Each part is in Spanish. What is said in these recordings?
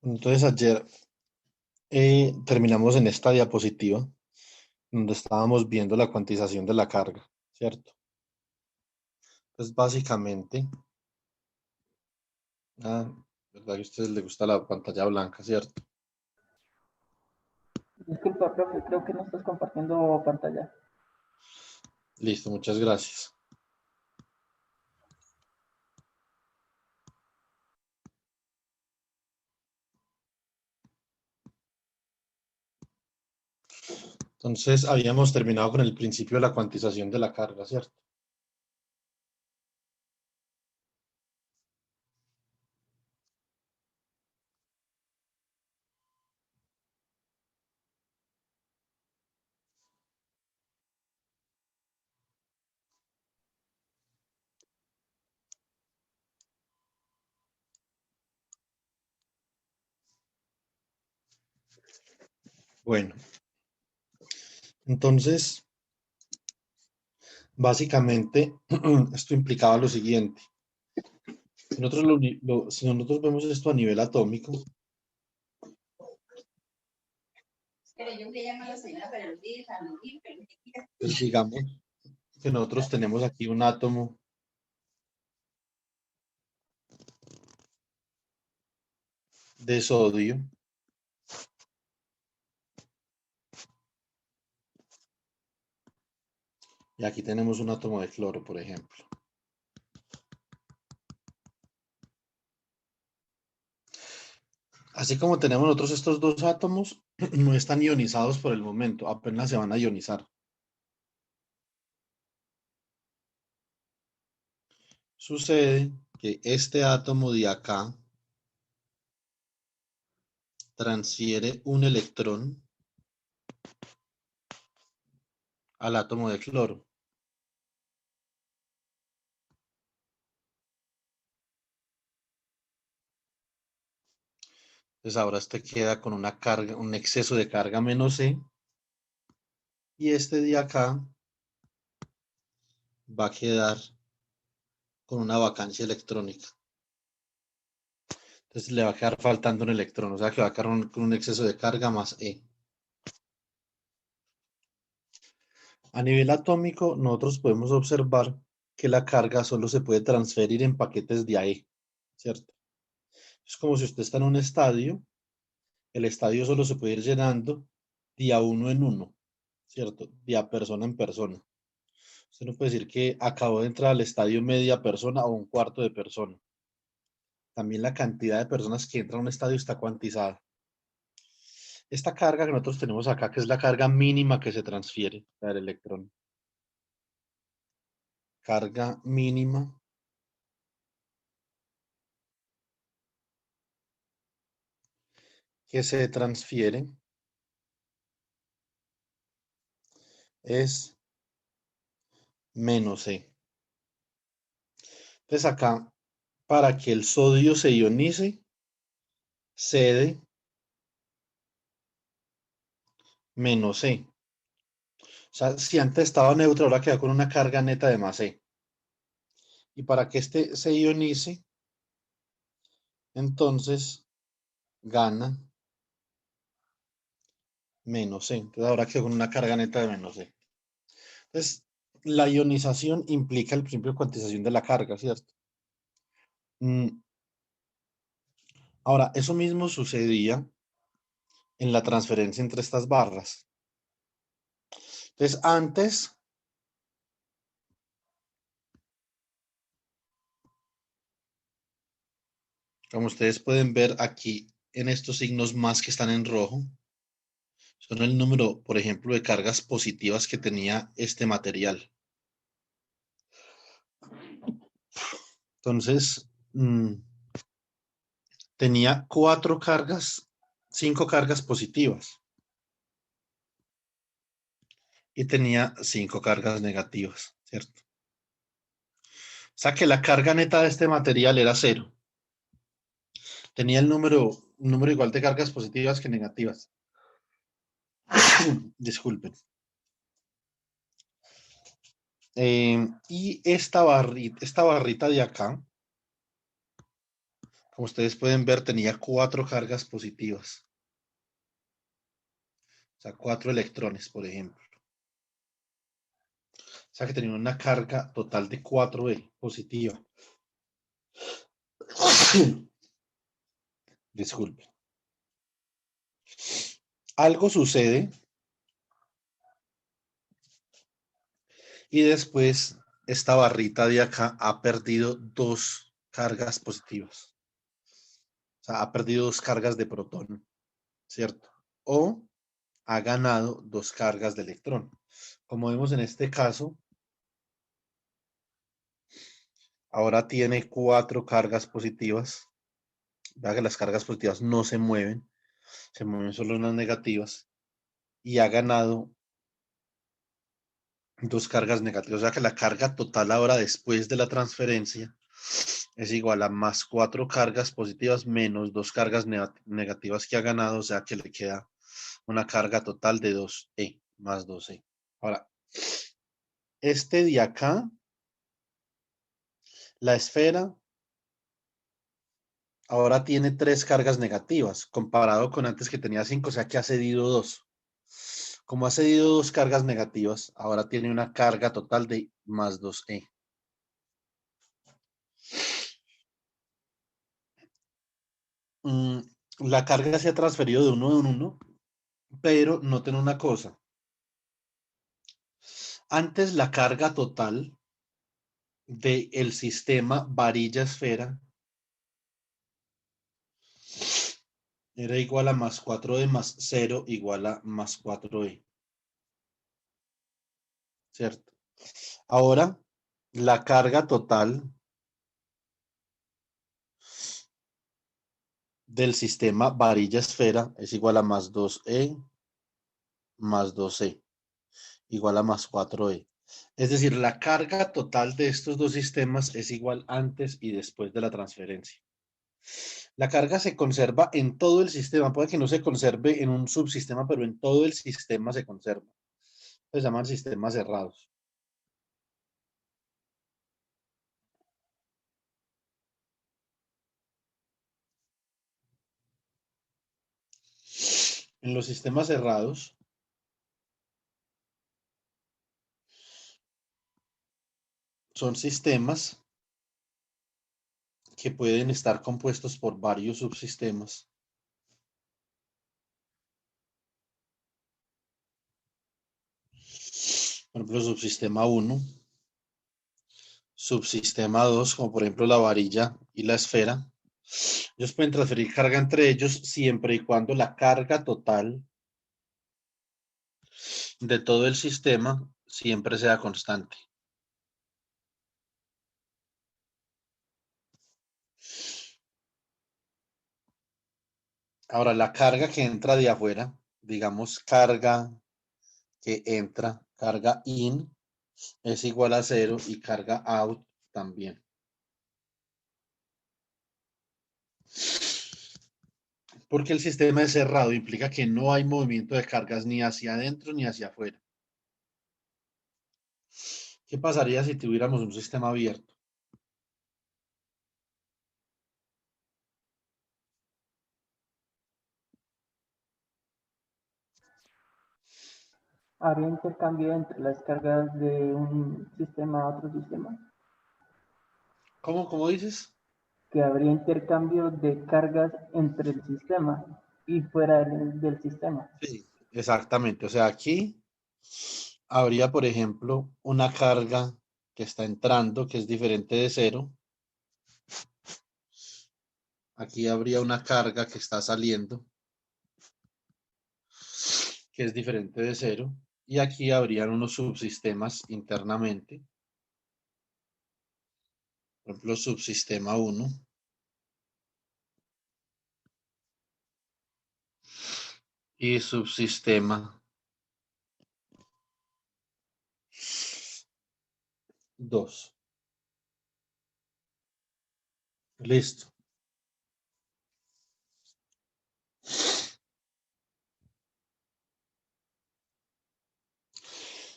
Entonces ayer terminamos en esta diapositiva donde estábamos viendo la cuantización de la carga, ¿cierto? Entonces básicamente, verdad que a ustedes les gusta la pantalla blanca, ¿cierto? Disculpa, profe, creo que no estás compartiendo pantalla. Listo, muchas gracias. Entonces habíamos terminado con el principio de la cuantización de la carga, ¿cierto? Bueno, entonces, básicamente, esto implicaba lo siguiente. Si nosotros vemos esto a nivel atómico, pues digamos que nosotros tenemos aquí un átomo de sodio y aquí tenemos un átomo de cloro, por ejemplo. Así como tenemos nosotros estos dos átomos, no están ionizados por el momento, apenas se van a ionizar. Sucede que este átomo de acá transfiere un electrón al átomo de cloro. Entonces ahora este queda con una carga, un exceso de carga menos E, y este de acá va a quedar con una vacancia electrónica. Entonces le va a quedar faltando un electrón, o sea que va a quedar con un exceso de carga más E. A nivel atómico, nosotros podemos observar que la carga solo se puede transferir en paquetes de AE, ¿cierto? Es como si usted está en un estadio, el estadio solo se puede ir llenando de a uno en uno, ¿cierto? De a persona en persona. Usted no puede decir que acabó de entrar al estadio media persona o un cuarto de persona. También la cantidad de personas que entran a un estadio está cuantizada. Esta carga que nosotros tenemos acá, que es la carga mínima que se transfiere, la del electrón. Carga mínima que se transfiere es menos E. Entonces acá, para que el sodio se ionice, cede menos E. O sea, si antes estaba neutro, ahora queda con una carga neta de más E. Y para que este se ionice, entonces gana menos E. Entonces ahora queda con una carga neta de menos E. Entonces, la ionización implica el principio de cuantización de la carga, ¿cierto? Ahora, eso mismo sucedía en la transferencia entre estas barras. Entonces, antes, como ustedes pueden ver aquí en estos signos más que están en rojo, son el número, por ejemplo, de cargas positivas que tenía este material. Entonces, tenía 5 cargas positivas y tenía 5 cargas negativas, ¿cierto? O sea que la carga neta de este material era 0. Tenía un número igual de cargas positivas que negativas. Disculpen. Y esta barrita de acá Como ustedes pueden ver, tenía 4 cargas positivas. O sea, 4 electrones, por ejemplo. O sea que tenía una carga total de 4e positiva. Disculpe. Algo sucede y después esta barrita de acá ha perdido 2 cargas positivas. O sea, ha perdido 2 cargas de protón, ¿cierto? O ha ganado 2 cargas de electrón. Como vemos en este caso, ahora tiene 4 cargas positivas. Vea que las cargas positivas no se mueven solo las negativas. Y ha ganado 2 cargas negativas. O sea que la carga total ahora después de la transferencia es igual a más 4 cargas positivas menos 2 cargas negativas que ha ganado. O sea que le queda una carga total de 2e más 2e. Ahora, este de acá, la esfera, ahora tiene 3 cargas negativas, comparado con antes que tenía 5, o sea que ha cedido 2. Como ha cedido 2 cargas negativas, ahora tiene una carga total de más 2e. La carga se ha transferido de uno en uno, pero noten una cosa. Antes la carga total del sistema varilla-esfera era igual a más 4e más 0 igual a más 4e. ¿Cierto? Ahora, la carga total del sistema varilla-esfera es igual a más 2e más 2e, igual a más 4e. Es decir, la carga total de estos dos sistemas es igual antes y después de la transferencia. La carga se conserva en todo el sistema. Puede que no se conserve en un subsistema, pero en todo el sistema se conserva. Se llaman sistemas cerrados. En los sistemas cerrados, son sistemas que pueden estar compuestos por varios subsistemas. Por ejemplo, subsistema 1, subsistema 2, como por ejemplo la varilla y la esfera. Ellos pueden transferir carga entre ellos siempre y cuando la carga total de todo el sistema siempre sea constante. Ahora, la carga que entra de afuera, digamos carga que entra, carga in, es igual a 0 y carga out también. Porque el sistema es cerrado, implica que no hay movimiento de cargas ni hacia adentro ni hacia afuera. ¿Qué pasaría si tuviéramos un sistema abierto? ¿Habría intercambio entre las cargas de un sistema a otro sistema? ¿Cómo dices? Que habría intercambio de cargas entre el sistema y fuera del sistema. Sí, exactamente. O sea, aquí habría, por ejemplo, una carga que está entrando, que es diferente de 0. Aquí habría una carga que está saliendo, que es diferente de 0. Y aquí habrían unos subsistemas internamente. Por ejemplo, subsistema 1 y subsistema 2. Listo.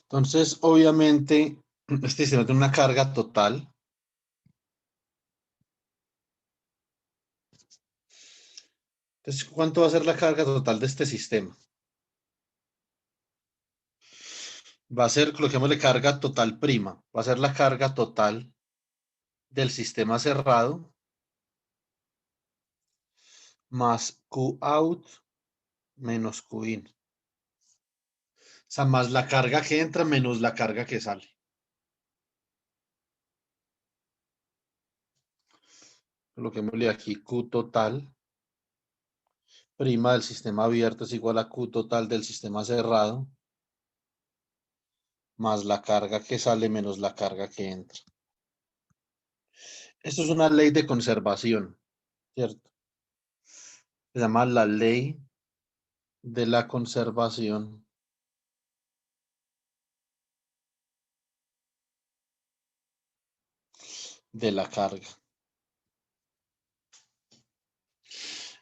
Entonces, obviamente, este sistema tiene una carga total Entonces, ¿cuánto va a ser la carga total de este sistema? Va a ser, coloquémosle carga total prima, va a ser la carga total del sistema cerrado más Q out menos Q in. O sea, más la carga que entra menos la carga que sale. Coloquémosle aquí Q total prima del sistema abierto es igual a Q total del sistema cerrado más la carga que sale menos la carga que entra. Esto es una ley de conservación, ¿cierto? Se llama la ley de la conservación de la carga.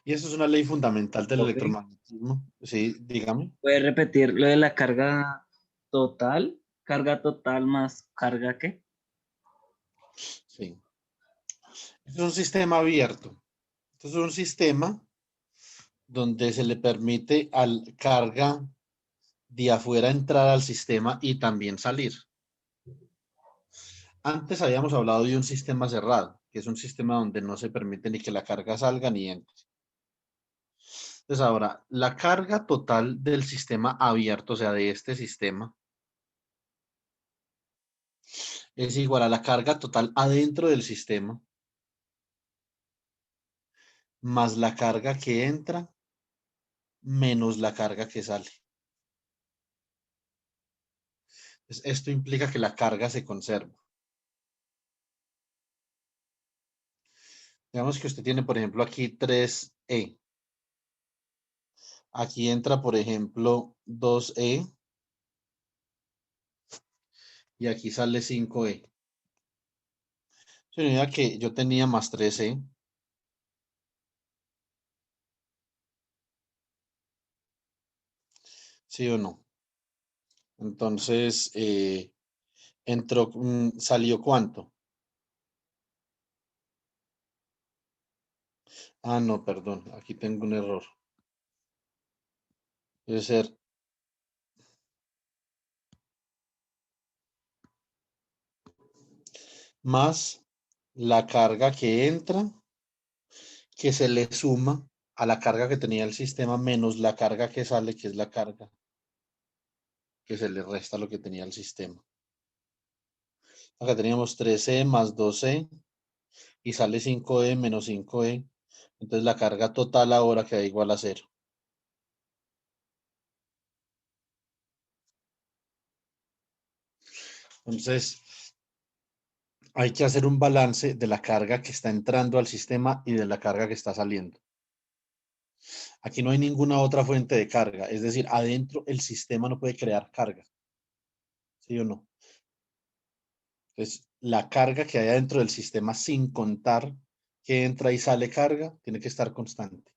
Y eso es una ley fundamental del Ok. electromagnetismo. Sí, dígame. ¿Puedes repetir lo de la carga total? ¿Carga total más carga qué? Sí. Esto es un sistema abierto. Esto es un sistema donde se le permite al carga de afuera entrar al sistema y también salir. Antes habíamos hablado de un sistema cerrado, que es un sistema donde no se permite ni que la carga salga ni entre. Entonces ahora, la carga total del sistema abierto, o sea, de este sistema, es igual a la carga total adentro del sistema más la carga que entra menos la carga que sale. Entonces, esto implica que la carga se conserva. Digamos que usted tiene, por ejemplo, aquí 3E. Aquí entra, por ejemplo, 2E y aquí sale 5E. Significa que yo tenía más 3E, ¿sí o no? Entonces, entró, ¿salió cuánto? Ah, no, perdón, aquí tengo un error. Debe ser más la carga que entra, que se le suma a la carga que tenía el sistema, menos la carga que sale, que es la carga que se le resta a lo que tenía el sistema. Acá teníamos 3E más 2E y sale 5E menos 5E. Entonces la carga total ahora queda igual a cero. Entonces hay que hacer un balance de la carga que está entrando al sistema y de la carga que está saliendo. Aquí no hay ninguna otra fuente de carga, es decir, adentro el sistema no puede crear carga, ¿sí o no? Entonces, la carga que hay adentro del sistema sin contar que entra y sale carga, tiene que estar constante.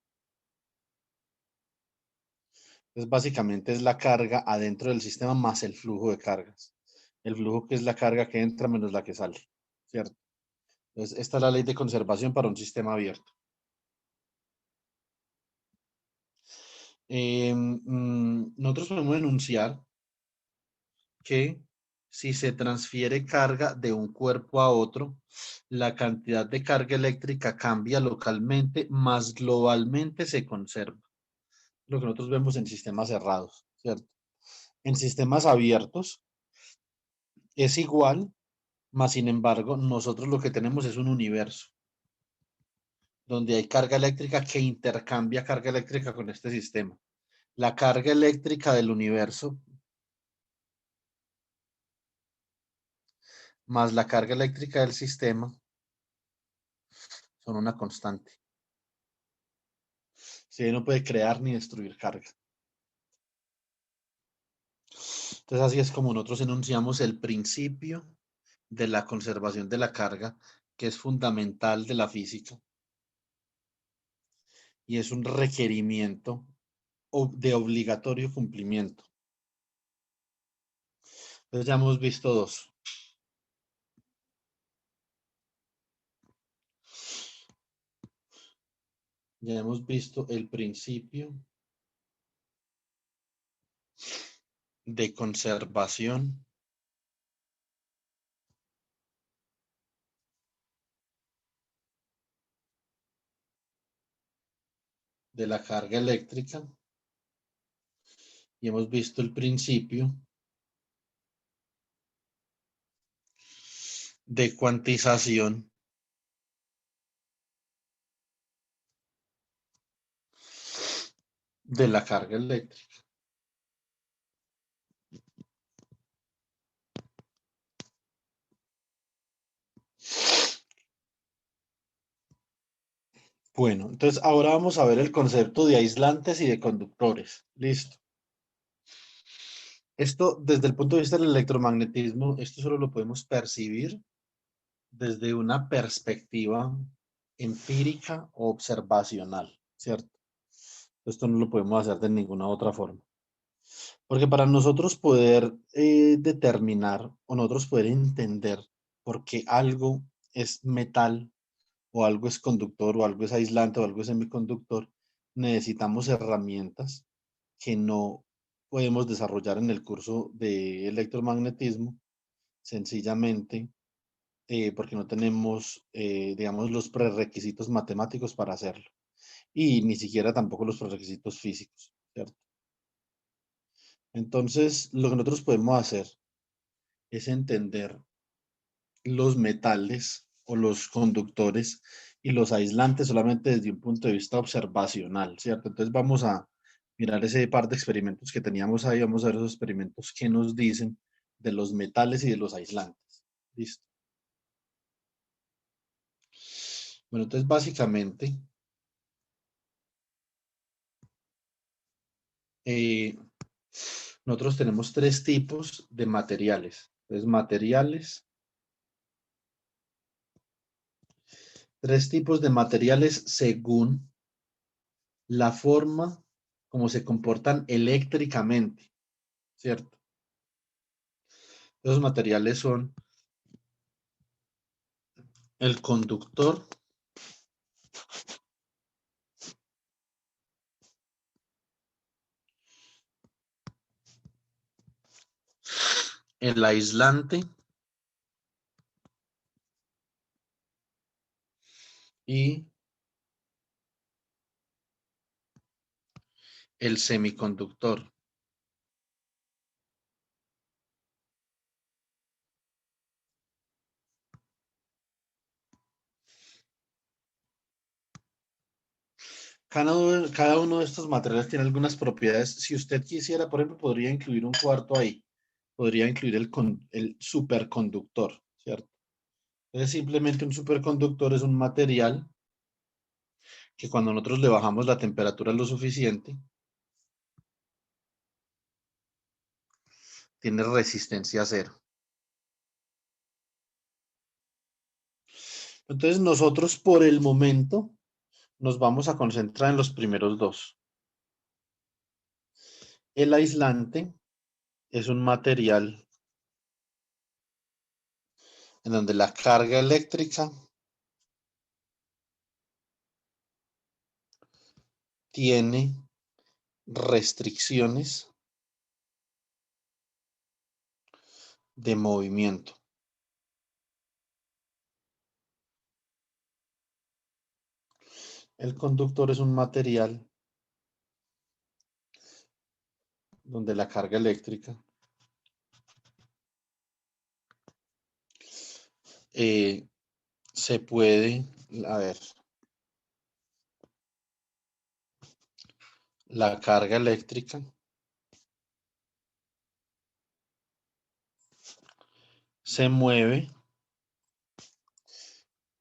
Entonces, básicamente es la carga adentro del sistema más el flujo de cargas. El flujo que es la carga que entra menos la que sale, ¿cierto? Entonces, esta es la ley de conservación para un sistema abierto. Nosotros podemos enunciar que si se transfiere carga de un cuerpo a otro, la cantidad de carga eléctrica cambia localmente, más globalmente se conserva. Lo que nosotros vemos en sistemas cerrados, ¿cierto? En sistemas abiertos es igual, más sin embargo, nosotros lo que tenemos es un universo donde hay carga eléctrica que intercambia carga eléctrica con este sistema. La carga eléctrica del universo más la carga eléctrica del sistema son una constante. Si no puede crear ni destruir carga. Entonces así es como nosotros enunciamos el principio de la conservación de la carga, que es fundamental de la física y es un requerimiento de obligatorio cumplimiento. Entonces ya hemos visto dos. Ya hemos visto el principio de conservación de la carga eléctrica y hemos visto el principio de cuantización de la carga eléctrica. Bueno, entonces ahora vamos a ver el concepto de aislantes y de conductores. Listo. Esto, desde el punto de vista del electromagnetismo, esto solo lo podemos percibir desde una perspectiva empírica o observacional, ¿cierto? Esto no lo podemos hacer de ninguna otra forma. Porque para nosotros poder determinar o nosotros poder entender por qué algo es metal o algo es conductor o algo es aislante o algo es semiconductor, necesitamos herramientas que no podemos desarrollar en el curso de electromagnetismo, sencillamente porque no tenemos, digamos, los prerequisitos matemáticos para hacerlo y ni siquiera tampoco los prerequisitos físicos, ¿cierto? Entonces, lo que nosotros podemos hacer es entender los metales o los conductores y los aislantes solamente desde un punto de vista observacional, ¿cierto? Entonces vamos a mirar ese par de experimentos que teníamos ahí, vamos a ver esos experimentos que nos dicen de los metales y de los aislantes. Listo. Bueno, entonces básicamente eh, nosotros tenemos tres tipos de materiales. Entonces, tres tipos de materiales según la forma como se comportan eléctricamente, ¿cierto? Esos materiales son el conductor, el aislante y el semiconductor. Cada uno de estos materiales tiene algunas propiedades. Si usted quisiera, por ejemplo, podría incluir un cuarto ahí. Podría incluir el superconductor, ¿cierto? Entonces, simplemente un superconductor es un material que cuando nosotros le bajamos la temperatura lo suficiente, tiene resistencia cero. Entonces, nosotros por el momento nos vamos a concentrar en los primeros dos. El aislante es un material en donde la carga eléctrica tiene restricciones de movimiento. El conductor es un material donde la carga eléctrica se puede, a ver, la carga eléctrica se mueve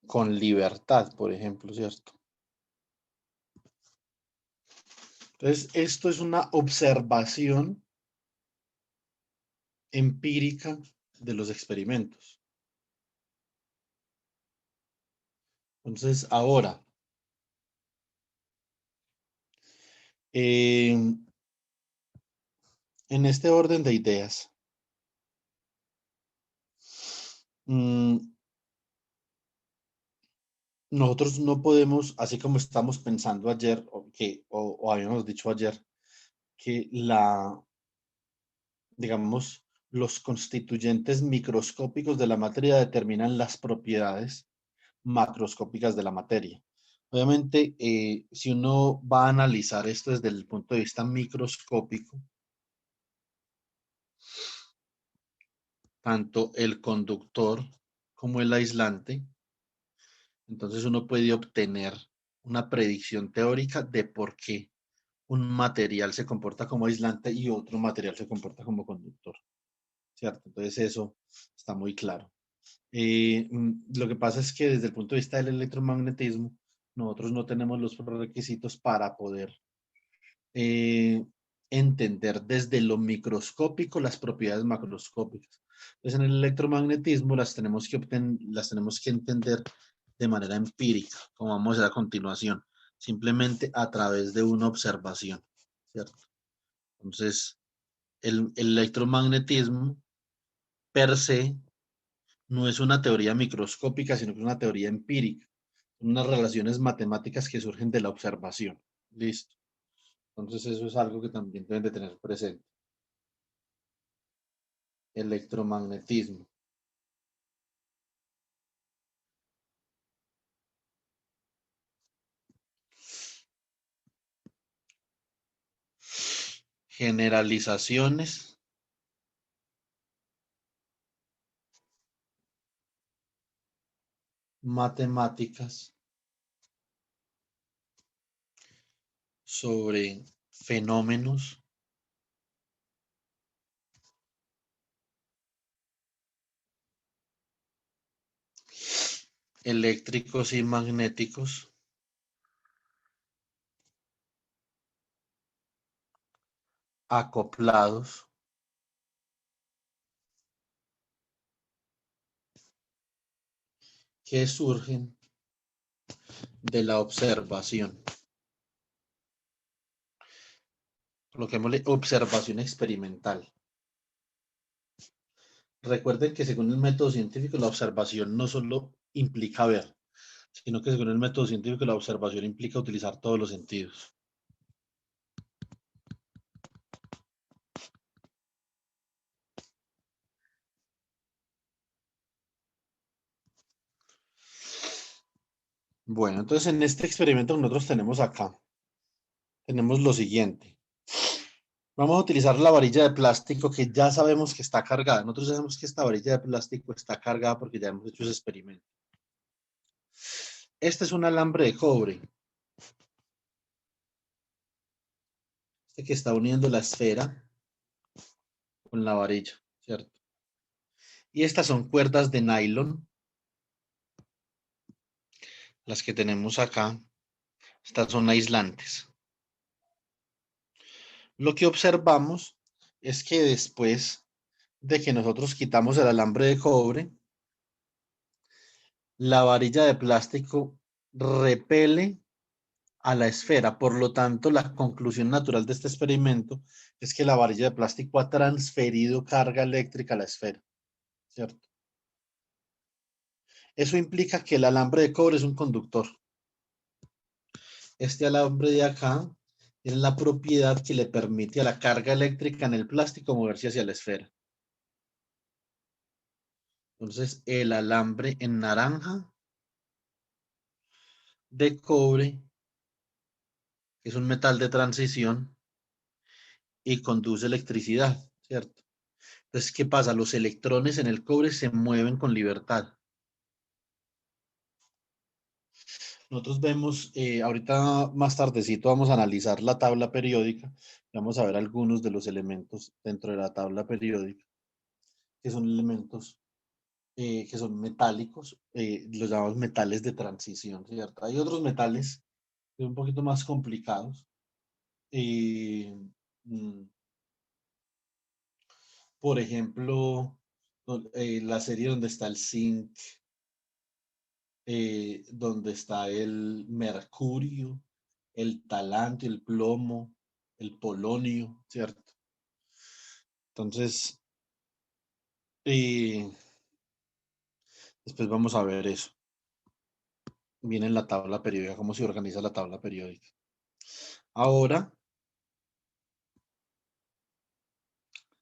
con libertad, por ejemplo, ¿cierto? Entonces, esto es una observación empírica de los experimentos. Entonces, ahora, en este orden de ideas, nosotros no podemos, así como estamos pensando ayer, o habíamos dicho ayer, que digamos, los constituyentes microscópicos de la materia determinan las propiedades macroscópicas de la materia. Obviamente, si uno va a analizar esto desde el punto de vista microscópico, tanto el conductor como el aislante, entonces uno puede obtener una predicción teórica de por qué un material se comporta como aislante y otro material se comporta como conductor, ¿cierto? Entonces eso está muy claro. Lo que pasa es que desde el punto de vista del electromagnetismo, nosotros no tenemos los requisitos para poder eh, entender desde lo microscópico las propiedades macroscópicas. Entonces, en el electromagnetismo las tenemos que entender de manera empírica, como vamos a hacer a continuación, simplemente a través de una observación, ¿cierto? Entonces, el electromagnetismo per se no es una teoría microscópica, sino que es una teoría empírica, unas relaciones matemáticas que surgen de la observación. Listo. Entonces eso es algo que también deben de tener presente. Electromagnetismo. Generalizaciones matemáticas sobre fenómenos eléctricos y magnéticos acoplados que surgen de la observación. Coloquémosle observación experimental. Recuerden que según el método científico, la observación no solo implica ver, sino que según el método científico, la observación implica utilizar todos los sentidos. Bueno, entonces en este experimento que nosotros tenemos acá, tenemos lo siguiente. Vamos a utilizar la varilla de plástico que ya sabemos que está cargada. Nosotros sabemos que esta varilla de plástico está cargada porque ya hemos hecho ese experimento. Este es un alambre de cobre. Este que está uniendo la esfera con la varilla, ¿cierto? Y estas son cuerdas de nylon, las que tenemos acá. Estas son aislantes. Lo que observamos es que después de que nosotros quitamos el alambre de cobre, la varilla de plástico repele a la esfera. Por lo tanto, la conclusión natural de este experimento es que la varilla de plástico ha transferido carga eléctrica a la esfera, ¿cierto? Eso implica que el alambre de cobre es un conductor. Este alambre de acá tiene la propiedad que le permite a la carga eléctrica en el plástico moverse hacia la esfera. Entonces, el alambre en naranja de cobre es un metal de transición y conduce electricidad, ¿cierto? Entonces, ¿qué pasa? Los electrones en el cobre se mueven con libertad. Nosotros vemos, ahorita más tardecito vamos a analizar la tabla periódica, vamos a ver algunos de los elementos dentro de la tabla periódica, que son elementos que son metálicos, los llamamos metales de transición, ¿cierto? Hay otros metales que son un poquito más complicados. eh, mm, por ejemplo, la serie donde está el zinc, donde está el mercurio, el talanio, el plomo, el polonio, ¿cierto? Entonces, después vamos a ver eso. viene en la tabla periódica, cómo se organiza la tabla periódica. Ahora,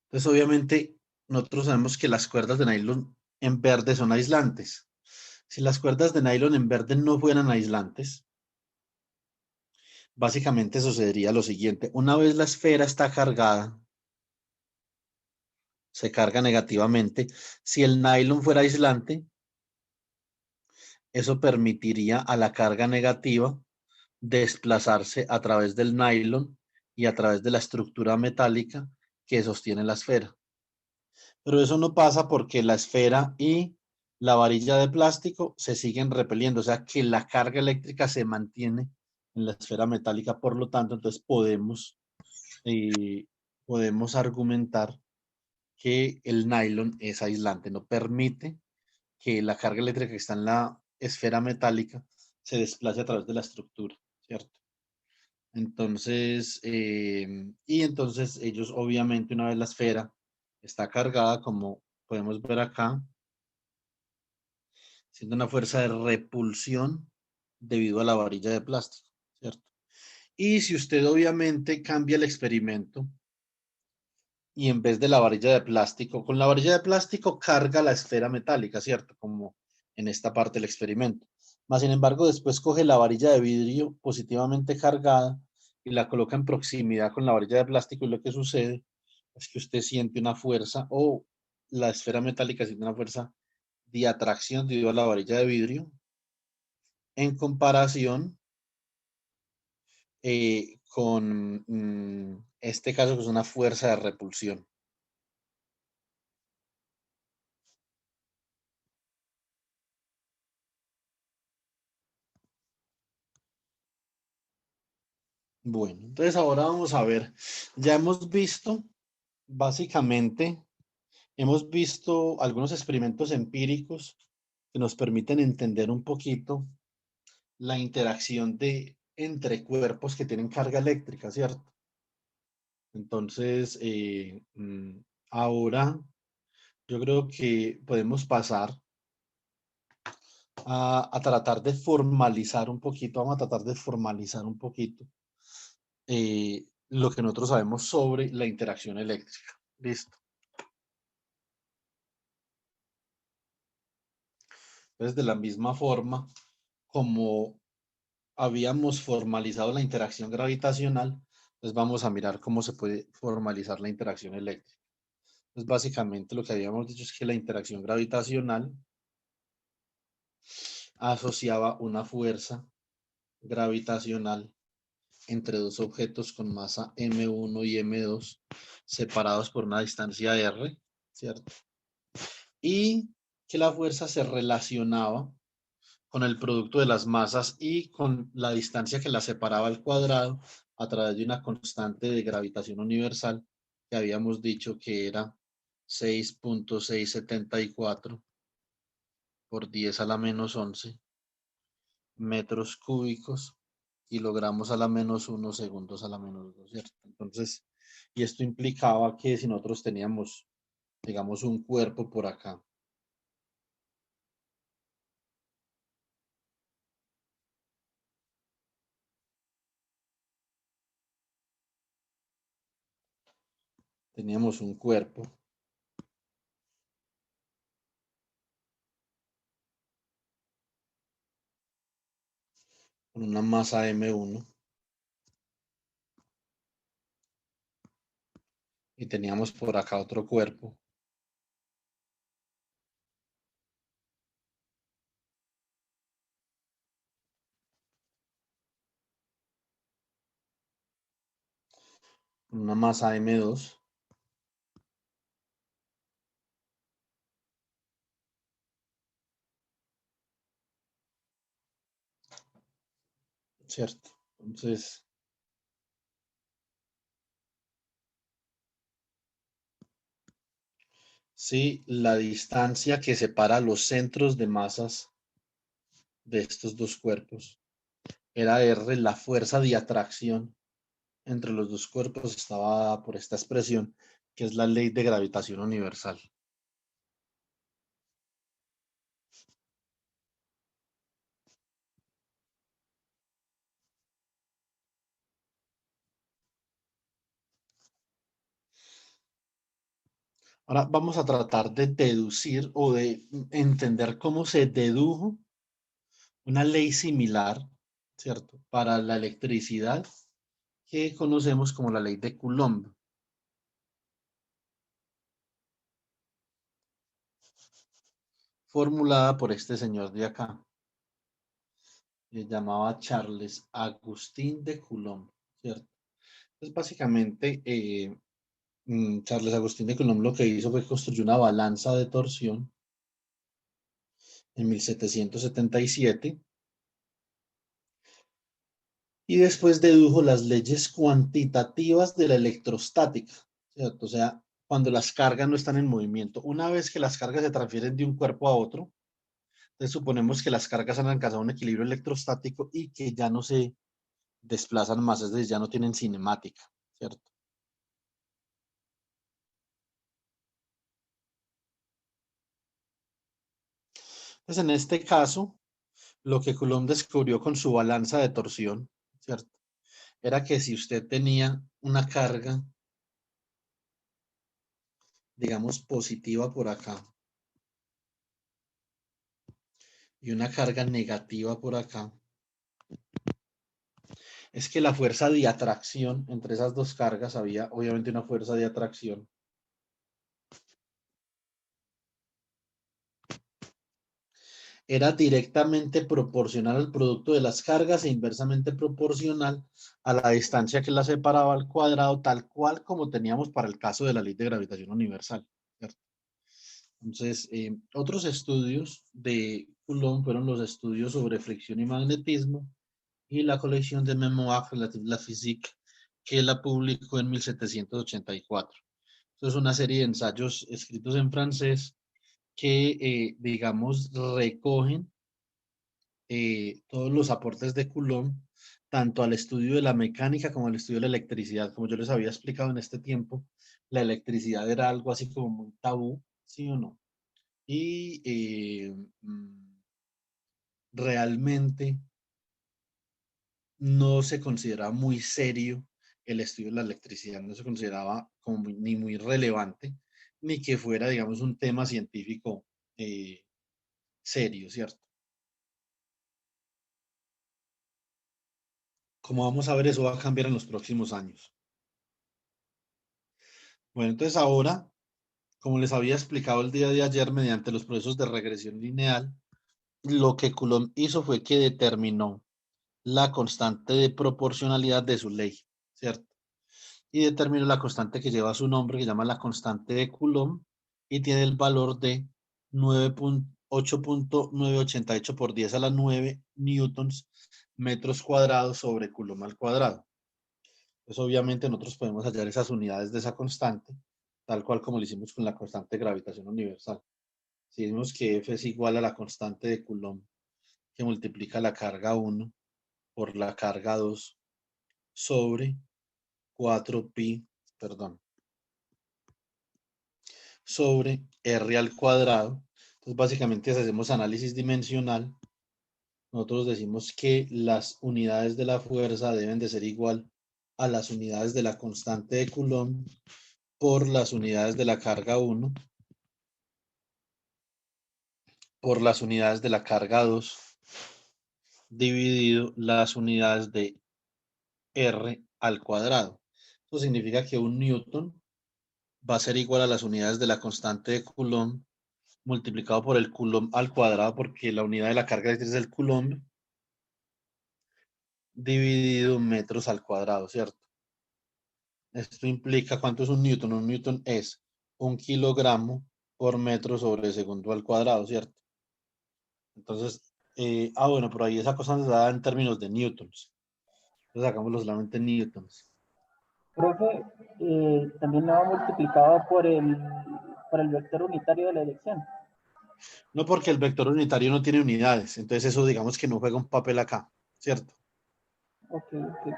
entonces obviamente nosotros sabemos que las cuerdas de nylon en verde son aislantes. Si las cuerdas de nylon en verde no fueran aislantes, básicamente sucedería lo siguiente. Una vez la esfera está cargada, se carga negativamente. Si el nylon fuera aislante, eso permitiría a la carga negativa desplazarse a través del nylon y a través de la estructura metálica que sostiene la esfera. Pero eso no pasa porque la esfera y la varilla de plástico se siguen repeliendo, o sea que la carga eléctrica se mantiene en la esfera metálica, por lo tanto, entonces podemos argumentar que el nylon es aislante, no permite que la carga eléctrica que está en la esfera metálica se desplace a través de la estructura, ¿cierto? Entonces, y entonces ellos obviamente una vez la esfera está cargada, como podemos ver acá, siendo una fuerza de repulsión debido a la varilla de plástico, ¿cierto? Y si usted obviamente cambia el experimento y en vez de la varilla de plástico, con la varilla de plástico carga la esfera metálica, ¿cierto? Como en esta parte del experimento. Más sin embargo, después coge la varilla de vidrio positivamente cargada y la coloca en proximidad con la varilla de plástico y lo que sucede es que usted siente una fuerza o la esfera metálica siente una fuerza de atracción debido a la varilla de vidrio en comparación con este caso que es una fuerza de repulsión. Bueno, entonces ahora vamos a ver, ya hemos visto, básicamente, hemos visto algunos experimentos empíricos que nos permiten entender un poquito la interacción entre cuerpos que tienen carga eléctrica, ¿cierto? Entonces, ahora yo creo que podemos pasar a tratar de formalizar un poquito, vamos a tratar de formalizar un poquito lo que nosotros sabemos sobre la interacción eléctrica. Listo. Entonces, de la misma forma como habíamos formalizado la interacción gravitacional, pues vamos a mirar cómo se puede formalizar la interacción eléctrica. Pues básicamente lo que habíamos dicho es que la interacción gravitacional asociaba una fuerza gravitacional entre dos objetos con masa m1 y m2 separados por una distancia r, ¿cierto? Y que la fuerza se relacionaba con el producto de las masas y con la distancia que la separaba al cuadrado a través de una constante de gravitación universal que habíamos dicho que era 6.674 por 10 a la menos 11 metros cúbicos, kilogramos a la menos 1, segundos a la menos 2, ¿cierto? Entonces, y esto implicaba que si nosotros teníamos, digamos, un cuerpo por acá, teníamos un cuerpo con una masa M1 y teníamos por acá otro cuerpo con una masa M2, ¿cierto? Entonces, si la distancia que separa los centros de masas de estos dos cuerpos era R, la fuerza de atracción entre los dos cuerpos estaba dada por esta expresión, que es la ley de gravitación universal. Ahora vamos a tratar de deducir o de entender cómo se dedujo una ley similar, ¿cierto? Para la electricidad que conocemos como la ley de Coulomb. Formulada por este señor de acá. Se llamaba Charles Agustín de Coulomb, ¿cierto? Entonces, básicamente, Charles Agustín de Coulomb lo que hizo fue construir una balanza de torsión en 1777 y después dedujo las leyes cuantitativas de la electrostática, ¿cierto? O sea, cuando las cargas no están en movimiento. Una vez que las cargas se transfieren de un cuerpo a otro, entonces suponemos que las cargas han alcanzado un equilibrio electrostático y que ya no se desplazan más, es decir, ya no tienen cinemática, ¿cierto? Entonces, en este caso, lo que Coulomb descubrió con su balanza de torsión, ¿cierto? Era que si usted tenía una carga, digamos, positiva por acá y una carga negativa por acá, es que la fuerza de atracción entre esas dos cargas, había obviamente una fuerza de atracción, era directamente proporcional al producto de las cargas e inversamente proporcional a la distancia que la separaba al cuadrado, tal cual como teníamos para el caso de la ley de gravitación universal, ¿cierto? Entonces, otros estudios de Coulomb fueron los estudios sobre fricción y magnetismo y la colección de Memoires relative la physique, que la publicó en 1784. Esto es una serie de ensayos escritos en francés que, digamos, recogen todos los aportes de Coulomb, tanto al estudio de la mecánica como al estudio de la electricidad. Como yo les había explicado en este tiempo, la electricidad era algo así como muy tabú, ¿sí o no? Y realmente no se consideraba muy serio el estudio de la electricidad, no se consideraba como ni muy relevante, ni que fuera, digamos, un tema científico serio, ¿cierto? Como vamos a ver, eso va a cambiar en los próximos años. Bueno, entonces ahora, como les había explicado el día de ayer, mediante los procesos de regresión lineal, lo que Coulomb hizo fue que determinó la constante de proporcionalidad de su ley, ¿cierto? Y determinó la constante que lleva su nombre, que se llama la constante de Coulomb, y tiene el valor de 8.988 por 10 a la 9 newtons metros cuadrados sobre Coulomb al cuadrado. Pues obviamente nosotros podemos hallar esas unidades de esa constante, tal cual como lo hicimos con la constante de gravitación universal. Si decimos que F es igual a la constante de Coulomb, que multiplica la carga 1 por la carga 2 sobre 4pi, perdón, sobre R al cuadrado. Entonces, básicamente, si hacemos análisis dimensional, nosotros decimos que las unidades de la fuerza deben de ser igual a las unidades de la constante de Coulomb por las unidades de la carga 1 por las unidades de la carga 2 dividido las unidades de R al cuadrado. Eso significa que un newton va a ser igual a las unidades de la constante de Coulomb multiplicado por el Coulomb al cuadrado, porque la unidad de la carga eléctrica es el Coulomb, dividido metros al cuadrado, ¿cierto? Esto implica, ¿cuánto es un newton? Un newton es 1 kilogramo por metro sobre segundo al cuadrado, ¿cierto? Entonces, bueno, por ahí esa cosa se da en términos de newtons. Entonces, hagámoslo solamente en newtons. Profe, también lo ha multiplicado por el vector unitario de la elección. No, porque el vector unitario no tiene unidades, entonces eso digamos que no juega un papel acá, ¿cierto? Ok, ok.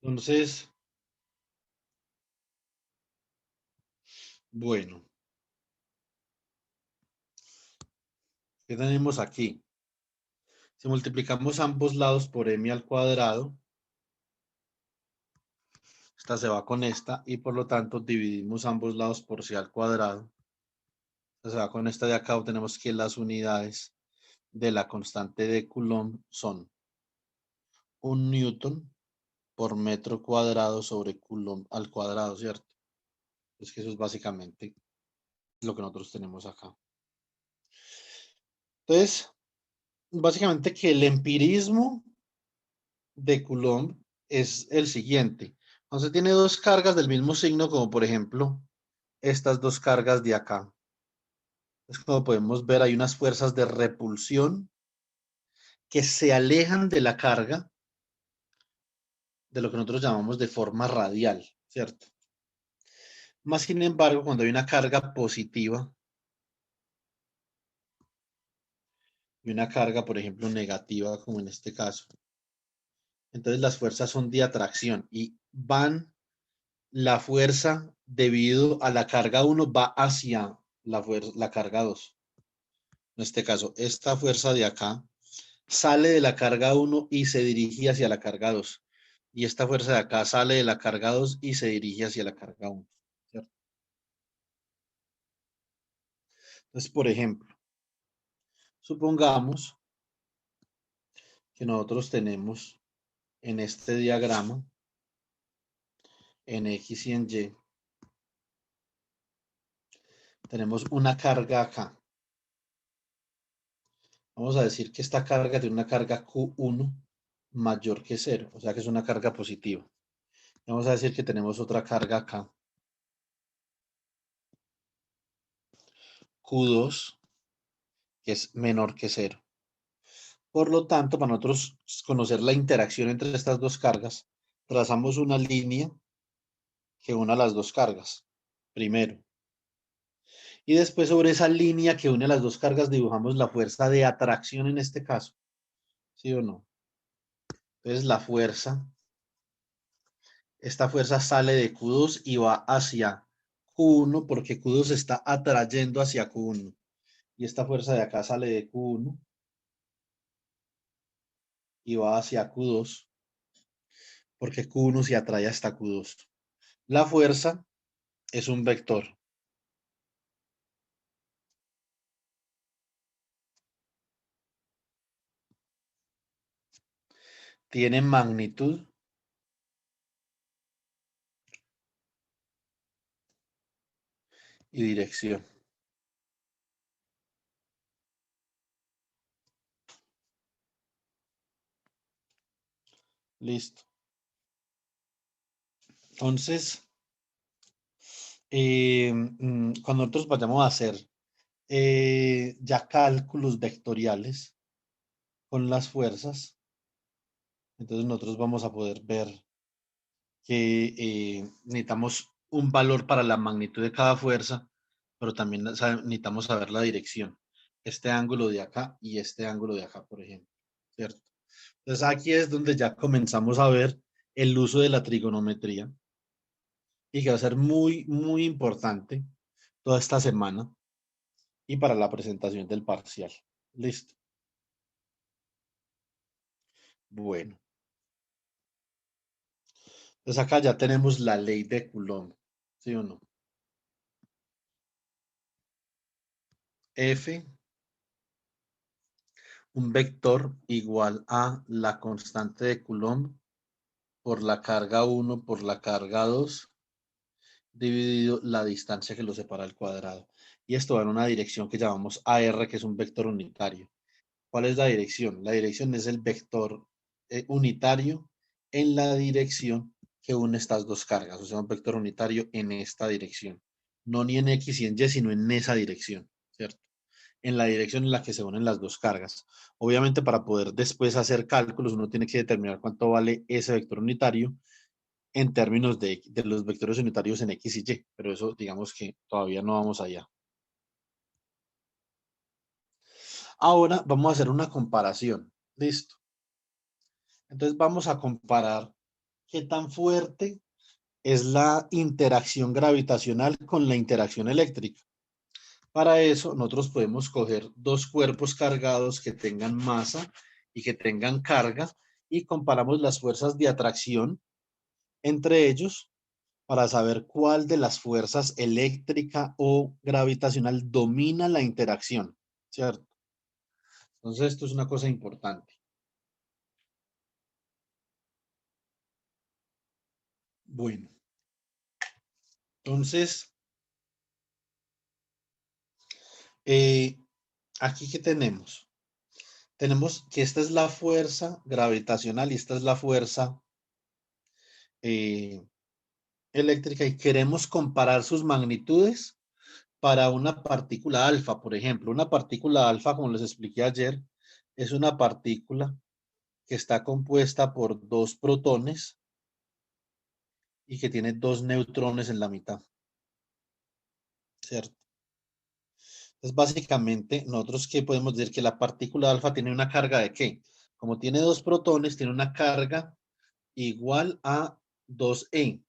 Entonces, bueno, ¿qué tenemos aquí? Si multiplicamos ambos lados por m al cuadrado, Esta se va con esta y por lo tanto dividimos ambos lados por c al cuadrado. Esta se va con esta de acá, obtenemos que las unidades de la constante de Coulomb son 1 newton por metro cuadrado sobre Coulomb al cuadrado, ¿cierto? Es que eso es básicamente lo que nosotros tenemos acá. Entonces, básicamente que el empirismo de Coulomb es el siguiente. Entonces tiene dos cargas del mismo signo, como por ejemplo estas dos cargas de acá. Es como podemos ver, hay unas fuerzas de repulsión que se alejan de la carga de lo que nosotros llamamos de forma radial, ¿cierto? Más sin embargo, cuando hay una carga positiva y una carga, por ejemplo, negativa, como en este caso, entonces las fuerzas son de atracción y van, la fuerza debido a la carga 1 va hacia la carga 2. En este caso, esta fuerza de acá sale de la carga 1 y se dirige hacia la carga 2. Y esta fuerza de acá sale de la carga 2 y se dirige hacia la carga 1. ¿Cierto? Entonces, por ejemplo, supongamos que nosotros tenemos en este diagrama, en X y en Y, tenemos una carga acá. Vamos a decir que esta carga tiene una carga Q1 mayor que 0, o sea que es una carga positiva. Vamos a decir que tenemos otra carga acá, Q2, que es menor que 0. Por lo tanto, para nosotros conocer la interacción entre estas dos cargas, trazamos una línea que una las dos cargas, primero. Y después sobre esa línea que une las dos cargas dibujamos la fuerza de atracción en este caso. ¿Sí o no? Entonces la fuerza, esta fuerza sale de Q2 y va hacia Q1 porque Q2 está atrayendo hacia Q1. Y esta fuerza de acá sale de Q1 y va hacia Q2 porque Q1 se atrae hasta Q2. La fuerza es un vector. Tiene magnitud y dirección. Listo. Entonces, cuando nosotros vayamos a hacer ya cálculos vectoriales con las fuerzas, entonces nosotros vamos a poder ver que necesitamos un valor para la magnitud de cada fuerza, pero también necesitamos saber la dirección. Este ángulo de acá y este ángulo de acá, por ejemplo, ¿cierto? Entonces aquí es donde ya comenzamos a ver el uso de la trigonometría y que va a ser muy, muy importante toda esta semana y para la presentación del parcial. Listo. Bueno. Entonces acá ya tenemos la ley de Coulomb, ¿sí o no? F, un vector igual a la constante de Coulomb por la carga 1 por la carga 2 dividido la distancia que lo separa al cuadrado. Y esto va en una dirección que llamamos AR, que es un vector unitario. ¿Cuál es la dirección? La dirección es el vector unitario en la dirección que une estas dos cargas, o sea, un vector unitario en esta dirección. No ni en X y en Y, sino en esa dirección, ¿cierto? En la dirección en la que se unen las dos cargas. Obviamente, para poder después hacer cálculos, uno tiene que determinar cuánto vale ese vector unitario en términos de los vectores unitarios en X y Y, pero eso digamos que todavía no vamos allá. Ahora vamos a hacer una comparación. Listo. Entonces vamos a comparar qué tan fuerte es la interacción gravitacional con la interacción eléctrica. Para eso nosotros podemos coger dos cuerpos cargados que tengan masa y que tengan carga y comparamos las fuerzas de atracción entre ellos para saber cuál de las fuerzas eléctrica o gravitacional domina la interacción, ¿cierto? Entonces, esto es una cosa importante. Bueno, entonces, aquí ¿qué tenemos? Tenemos que esta es la fuerza gravitacional y esta es la fuerza eléctrica y queremos comparar sus magnitudes para una partícula alfa, por ejemplo. Una partícula alfa, como les expliqué ayer, es una partícula que está compuesta por 2 protones y que tiene 2 neutrones en la mitad, ¿cierto? Entonces, básicamente, nosotros qué podemos decir que la partícula alfa tiene una carga de ¿qué? Como tiene 2 protones, tiene una carga igual a 2e.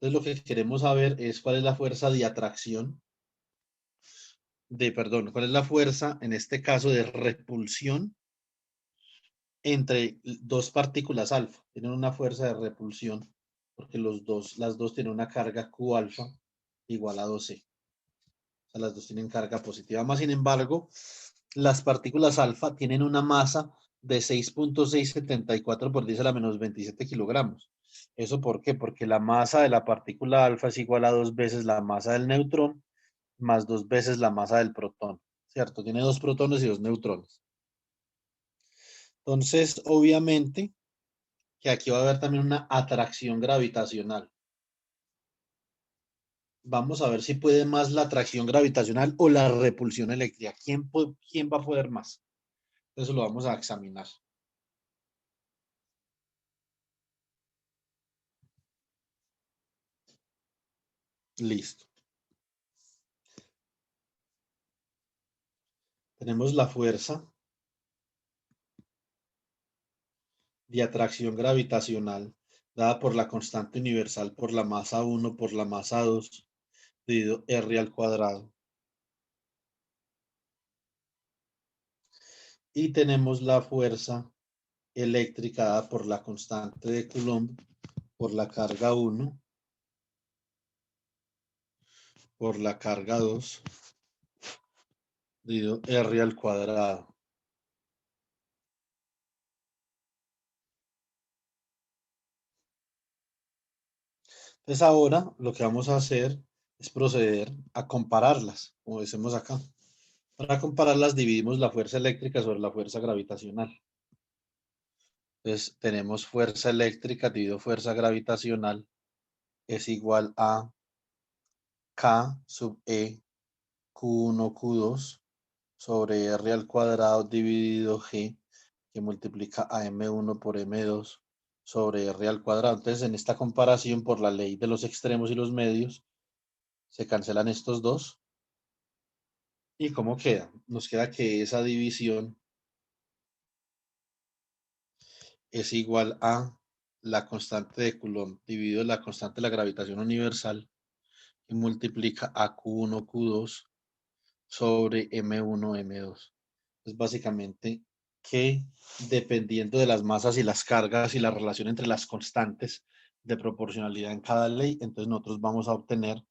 Entonces, lo que queremos saber es cuál es la fuerza de atracción, cuál es la fuerza, en este caso, de repulsión entre 2 partículas alfa. Tienen una fuerza de repulsión porque las dos tienen una carga Q alfa igual a 2e. O sea, las dos tienen carga positiva. Más sin embargo, las partículas alfa tienen una masa de 6.674 por 10 a la menos 27 kilogramos. ¿Eso por qué? Porque la masa de la partícula alfa es igual a 2 veces la masa del neutrón más 2 veces la masa del protón, ¿cierto? Tiene 2 protones y 2 neutrones. Entonces, obviamente, que aquí va a haber también una atracción gravitacional. Vamos a ver si puede más la atracción gravitacional o la repulsión eléctrica. ¿Quién va a poder más? Eso lo vamos a examinar. Listo. Tenemos la fuerza de atracción gravitacional dada por la constante universal por la masa 1 por la masa 2 dividido R al cuadrado. Y tenemos la fuerza eléctrica dada por la constante de Coulomb por la carga 1 por la carga 2 dividido R al cuadrado. Entonces ahora lo que vamos a hacer es proceder a compararlas, como decimos acá. Para compararlas dividimos la fuerza eléctrica sobre la fuerza gravitacional. Entonces tenemos fuerza eléctrica dividido fuerza gravitacional es igual a K sub E Q1 Q2 sobre R al cuadrado dividido G que multiplica a M1 por M2 sobre R al cuadrado. Entonces en esta comparación por la ley de los extremos y los medios se cancelan estos dos. ¿Y cómo queda? Nos queda que esa división es igual a la constante de Coulomb dividido la constante de la gravitación universal y multiplica a Q1, Q2 sobre M1, M2. Es básicamente que dependiendo de las masas y las cargas y la relación entre las constantes de proporcionalidad en cada ley, entonces nosotros vamos a obtener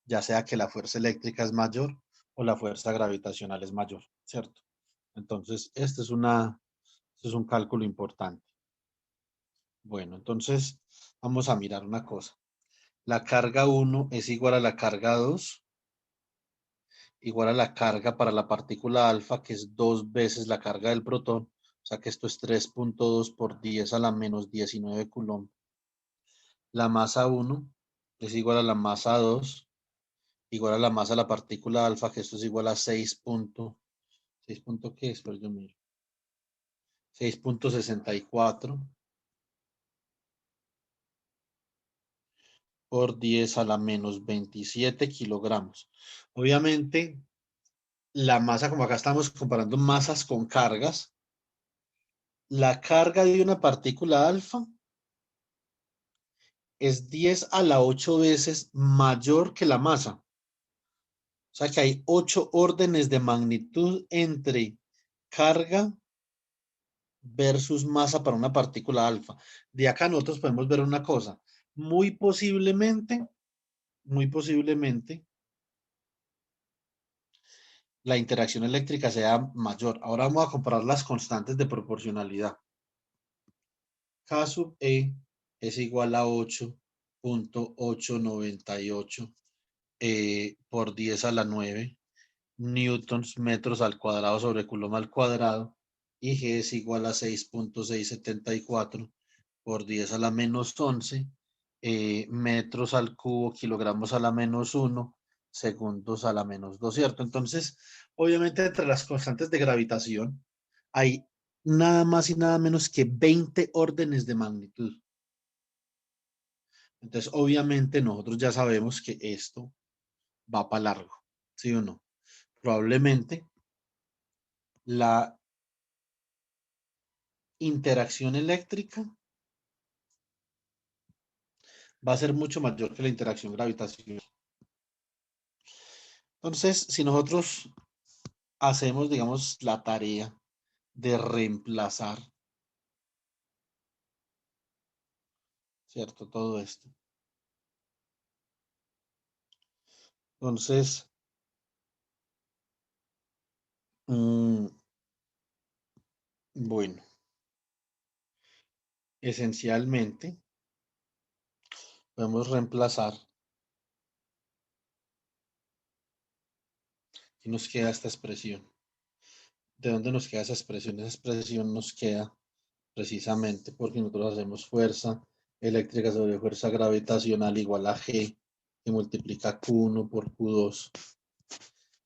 ya sea que la fuerza eléctrica es mayor o la fuerza gravitacional es mayor, ¿cierto? Entonces, este es un cálculo importante. Bueno, entonces vamos a mirar una cosa. La carga 1 es igual a la carga 2, igual a la carga para la partícula alfa, que es 2 veces la carga del protón. O sea que esto es 3.2 por 10 a la menos 19 coulomb. La masa 1 es igual a la masa 2, igual a la masa de la partícula alfa, que esto es igual a 6. ¿6 punto qué es? Pero yo miro. 6.64 por 10 a la menos 27 kilogramos. Obviamente, la masa, como acá estamos comparando masas con cargas, la carga de una partícula alfa es 10 a la 8 veces mayor que la masa. O sea que hay 8 órdenes de magnitud entre carga versus masa para una partícula alfa. De acá nosotros podemos ver una cosa. muy posiblemente, la interacción eléctrica sea mayor. Ahora vamos a comparar las constantes de proporcionalidad. K sub E es igual a 8.898 por 10 a la 9 newtons metros al cuadrado sobre coulomb al cuadrado, y G es igual a 6.674 por 10 a la menos 11 metros al cubo, kilogramos a la menos 1, segundos a la menos 2, ¿cierto? Entonces, obviamente, entre las constantes de gravitación hay nada más y nada menos que 20 órdenes de magnitud. Entonces, obviamente, nosotros ya sabemos que esto va para largo, ¿sí o no? Probablemente la interacción eléctrica va a ser mucho mayor que la interacción gravitacional. Entonces, si nosotros hacemos, digamos, la tarea de reemplazar, ¿cierto? Todo esto. Entonces, bueno, esencialmente podemos reemplazar y nos queda esta expresión. ¿De dónde nos queda esa expresión? Esa expresión nos queda precisamente porque nosotros hacemos fuerza eléctrica sobre fuerza gravitacional igual a G, que multiplica Q1 por Q2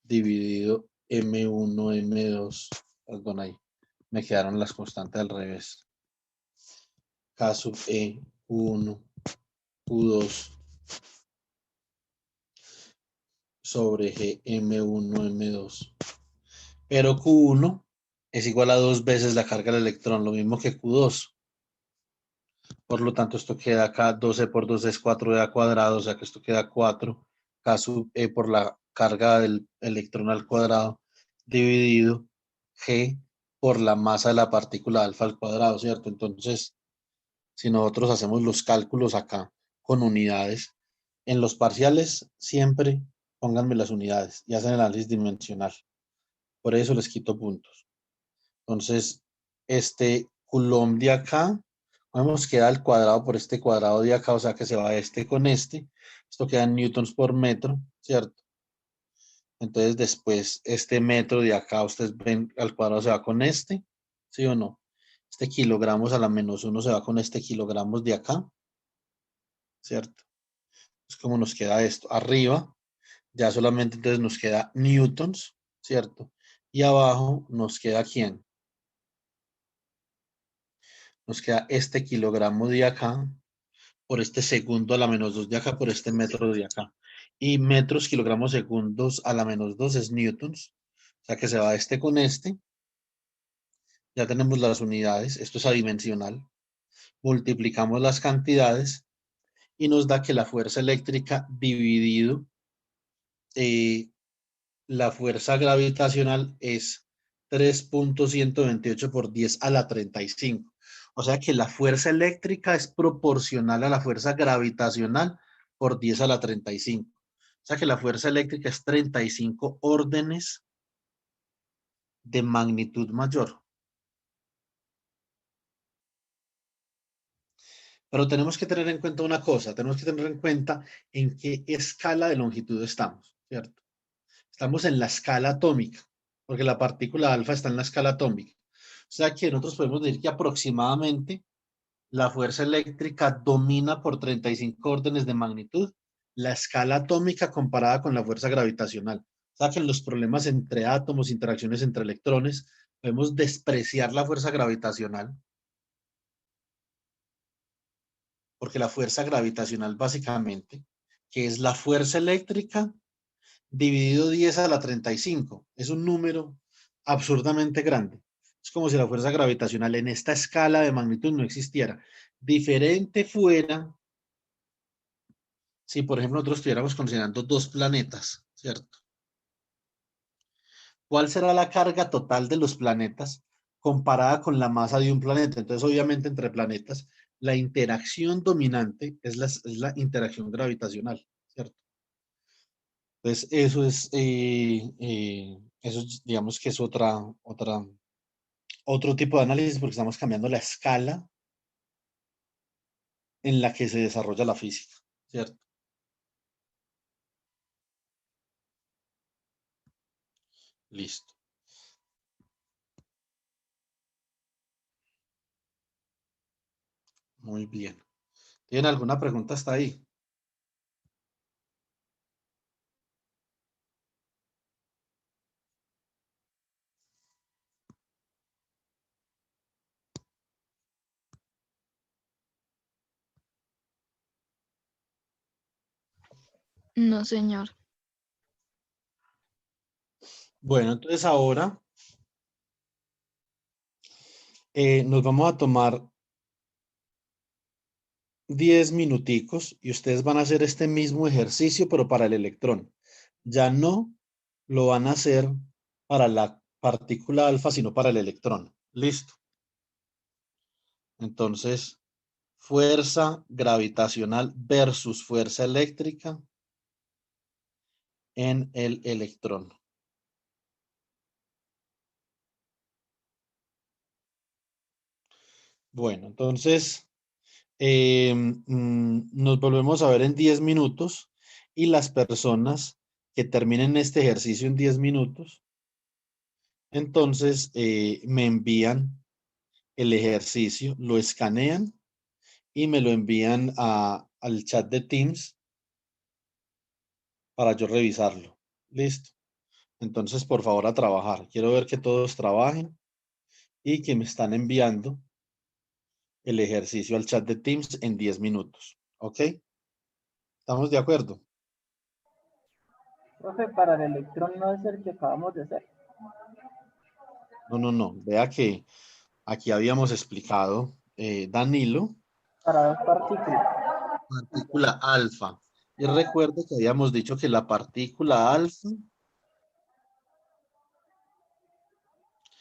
dividido M1, M2, perdón, ahí me quedaron las constantes al revés. K sub E, Q1, Q2 sobre G, M1, M2. Pero Q1 es igual a 2 veces la carga del electrón, lo mismo que Q2. Por lo tanto, esto queda acá, 12 por 2 es 4 a cuadrado, o sea que esto queda 4 K sub E por la carga del electrón al cuadrado, dividido G por la masa de la partícula alfa al cuadrado, ¿cierto? Entonces, si nosotros hacemos los cálculos acá con unidades, en los parciales siempre pónganme las unidades y hacen el análisis dimensional. Por eso les quito puntos. Entonces, este coulomb de acá, vamos, queda al cuadrado por este cuadrado de acá, o sea que se va este con este. Esto queda en newtons por metro, ¿cierto? Entonces, después, este metro de acá, ustedes ven, al cuadrado se va con este, ¿sí o no? Este kilogramos a la menos 1 se va con este kilogramos de acá, ¿cierto? Es como nos queda esto. Arriba, ya solamente entonces nos queda newtons, ¿cierto? Y abajo nos queda ¿quién? Nos queda este kilogramo de acá por este segundo a la menos 2 de acá por este metro de acá. Y metros, kilogramos, segundos a la menos 2 es newtons. O sea que se va este con este. Ya tenemos las unidades. Esto es adimensional. Multiplicamos las cantidades y nos da que la fuerza eléctrica dividido la fuerza gravitacional es 3.128 por 10 a la 35. O sea que la fuerza eléctrica es proporcional a la fuerza gravitacional por 10 a la 35. O sea que la fuerza eléctrica es 35 órdenes de magnitud mayor. Pero tenemos que tener en cuenta una cosa, tenemos que tener en cuenta en qué escala de longitud estamos, ¿cierto? Estamos en la escala atómica, porque la partícula alfa está en la escala atómica. O sea que nosotros podemos decir que aproximadamente la fuerza eléctrica domina por 35 órdenes de magnitud la escala atómica comparada con la fuerza gravitacional. O sea que en los problemas entre átomos, interacciones entre electrones, podemos despreciar la fuerza gravitacional, porque la fuerza gravitacional básicamente, que es la fuerza eléctrica dividido 10 a la 35, es un número absurdamente grande. Es como si la fuerza gravitacional en esta escala de magnitud no existiera. Diferente fuera si, por ejemplo, nosotros estuviéramos considerando dos planetas, ¿cierto? ¿Cuál será la carga total de los planetas comparada con la masa de un planeta? Entonces, obviamente, entre planetas la interacción dominante es la interacción gravitacional, ¿cierto? Entonces, digamos que es otro tipo de análisis porque estamos cambiando la escala en la que se desarrolla la física, ¿cierto? Listo. Muy bien. ¿Tienen alguna pregunta hasta ahí? No, señor. Bueno, entonces ahora nos vamos a tomar 10 minuticos y ustedes van a hacer este mismo ejercicio, pero para el electrón. Ya no lo van a hacer para la partícula alfa, sino para el electrón. Listo. Entonces, fuerza gravitacional versus fuerza eléctrica en el electrón. Bueno, entonces nos volvemos a ver en 10 minutos y las personas que terminen este ejercicio en 10 minutos, entonces me envían el ejercicio, lo escanean y me lo envían al chat de Teams para yo revisarlo. Listo. Entonces, por favor, a trabajar. Quiero ver que todos trabajen y que me están enviando el ejercicio al chat de Teams en 10 minutos. ¿Ok? ¿Estamos de acuerdo? Profe, para el electrón no es el que acabamos de hacer. No. Vea que aquí habíamos explicado, Danilo, Para dos partículas. partícula alfa. Y recuerde que habíamos dicho que la partícula alfa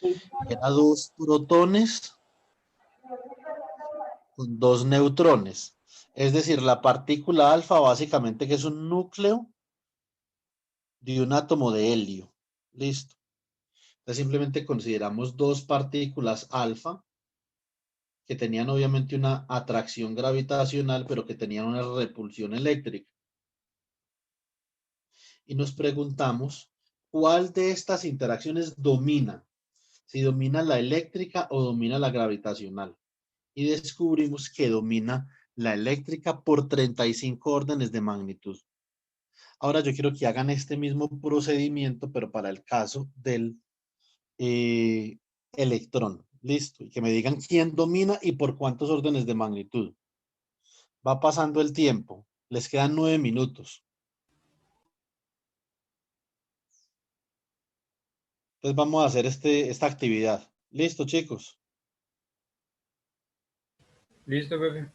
Sí, era 2 protones con 2 neutrones. Es decir, la partícula alfa básicamente que es un núcleo de un átomo de helio. Listo. Entonces simplemente consideramos 2 partículas alfa que tenían obviamente una atracción gravitacional, pero que tenían una repulsión eléctrica. Y nos preguntamos, ¿cuál de estas interacciones domina? Si domina la eléctrica o domina la gravitacional. Y descubrimos que domina la eléctrica por 35 órdenes de magnitud. Ahora yo quiero que hagan este mismo procedimiento, pero para el caso del electrón. Listo. Y que me digan quién domina y por cuántos órdenes de magnitud. Va pasando el tiempo. Les quedan 9 minutos. Entonces vamos a hacer esta actividad. Listo, chicos. Listo, profe.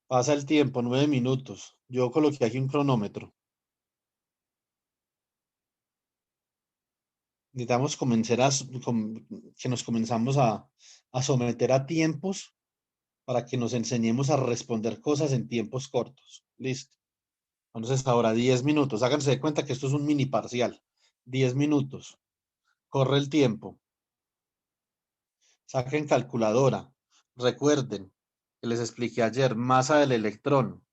Pasa el tiempo, 9 minutos. Yo coloqué aquí un cronómetro. Necesitamos que nos comenzamos a someter a tiempos para que nos enseñemos a responder cosas en tiempos cortos. Listo. Entonces ahora 10 minutos. Háganse de cuenta que esto es un mini parcial. 10 minutos. Corre el tiempo. Saquen calculadora. Recuerden que les expliqué ayer, masa del electrón.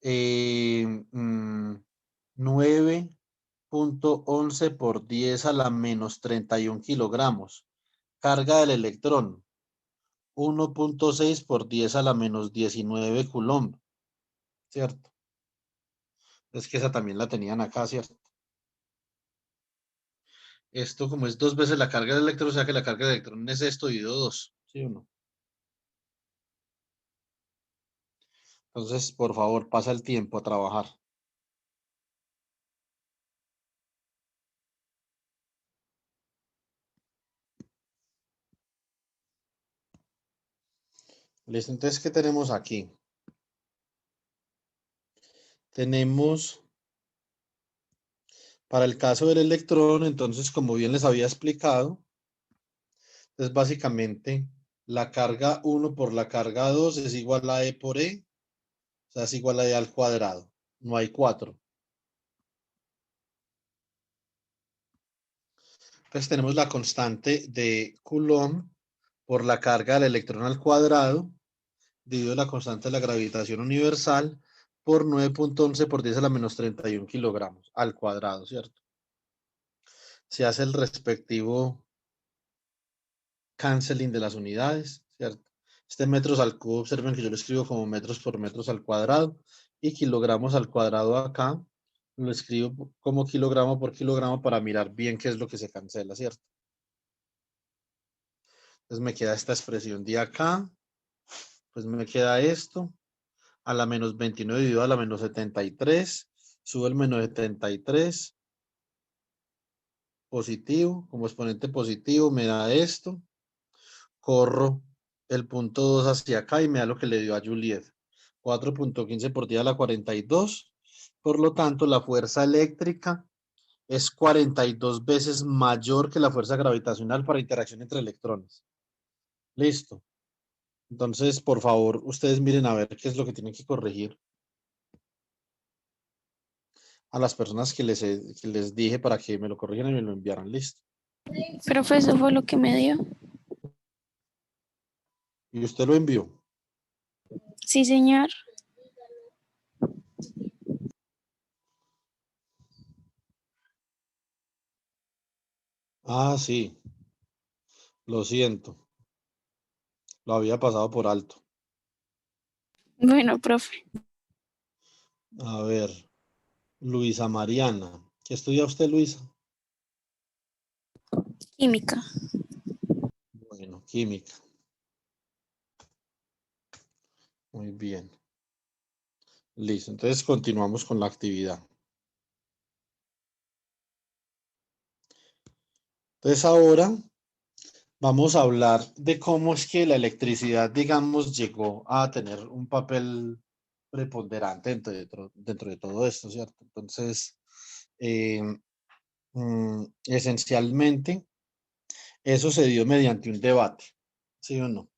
9.11 por 10 a la menos 31 kilogramos. Carga del electrón, 1.6 por 10 a la menos 19 coulomb, ¿cierto? Es que esa también la tenían acá, ¿cierto? Esto como es 2 veces la carga del electrón, o sea que la carga del electrón es esto dividido 2, ¿sí o no? Entonces, por favor, pasa el tiempo a trabajar. Listo, entonces, ¿qué tenemos aquí? Tenemos, para el caso del electrón, entonces, como bien les había explicado, es básicamente la carga 1 por la carga 2 es igual a E por E, o sea, es igual a E al cuadrado. No hay 4. Entonces tenemos la constante de Coulomb por la carga del electrón al cuadrado, dividido la constante de la gravitación universal por 9.11 por 10 a la menos 31 kilogramos al cuadrado, ¿cierto? Se hace el respectivo canceling de las unidades, ¿cierto? Este metros al cubo, observen que yo lo escribo como metros por metros al cuadrado, y kilogramos al cuadrado acá, lo escribo como kilogramo por kilogramo para mirar bien qué es lo que se cancela, ¿cierto? Entonces me queda esta expresión de acá, pues me queda esto, a la menos 29 dividido a la menos 73, subo el menos 73, positivo, como exponente positivo me da esto, corro el punto 2 hacia acá y me da lo que le dio a Juliet, 4.15 por 10 a la 42, por lo tanto la fuerza eléctrica es 42 veces mayor que la fuerza gravitacional para interacción entre electrones. Listo. Entonces, por favor, ustedes miren a ver qué es lo que tienen que corregir a las personas que les dije para que me lo corrigieran y me lo enviaran. Listo. Profe, eso fue lo que me dio. Y usted lo envió. Sí, señor. Ah, sí. Lo siento. Lo había pasado por alto. Bueno, profe. A ver. Luisa Mariana. ¿Qué estudia usted, Luisa? Química. Bueno, química. Muy bien. Listo. Entonces continuamos con la actividad. Entonces ahora vamos a hablar de cómo es que la electricidad, digamos, llegó a tener un papel preponderante dentro de todo esto, ¿cierto? Entonces, eh, esencialmente, eso se dio mediante un debate, ¿sí o no?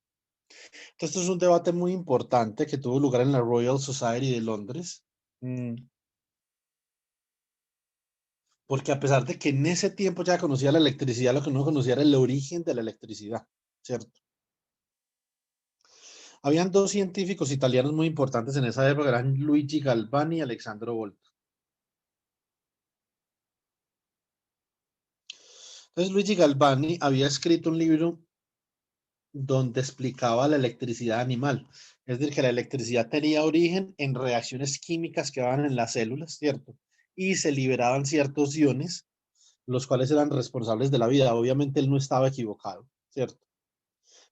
Entonces, esto es un debate muy importante que tuvo lugar en la Royal Society de Londres, porque a pesar de que en ese tiempo ya conocía la electricidad, lo que no conocía era el origen de la electricidad, ¿cierto? Habían dos científicos italianos muy importantes en esa época, eran Luigi Galvani y Alessandro Volta. Entonces, Luigi Galvani había escrito un libro donde explicaba la electricidad animal. Es decir, que la electricidad tenía origen en reacciones químicas que daban en las células, ¿cierto? Y se liberaban ciertos iones, los cuales eran responsables de la vida. Obviamente él no estaba equivocado, ¿cierto?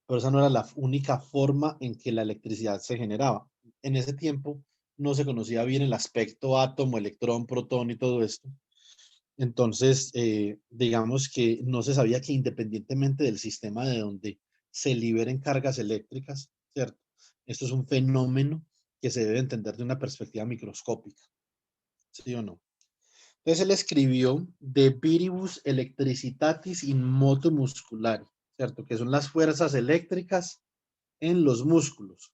Pero esa no era la única forma en que la electricidad se generaba. En ese tiempo no se conocía bien el aspecto átomo, electrón, protón y todo esto. Entonces, digamos que no se sabía que independientemente del sistema de donde se liberen cargas eléctricas, ¿cierto? Esto es un fenómeno que se debe entender de una perspectiva microscópica, ¿sí o no? Entonces él escribió De Viribus Electricitatis in Motu Musculari, ¿cierto? Que son las fuerzas eléctricas en los músculos.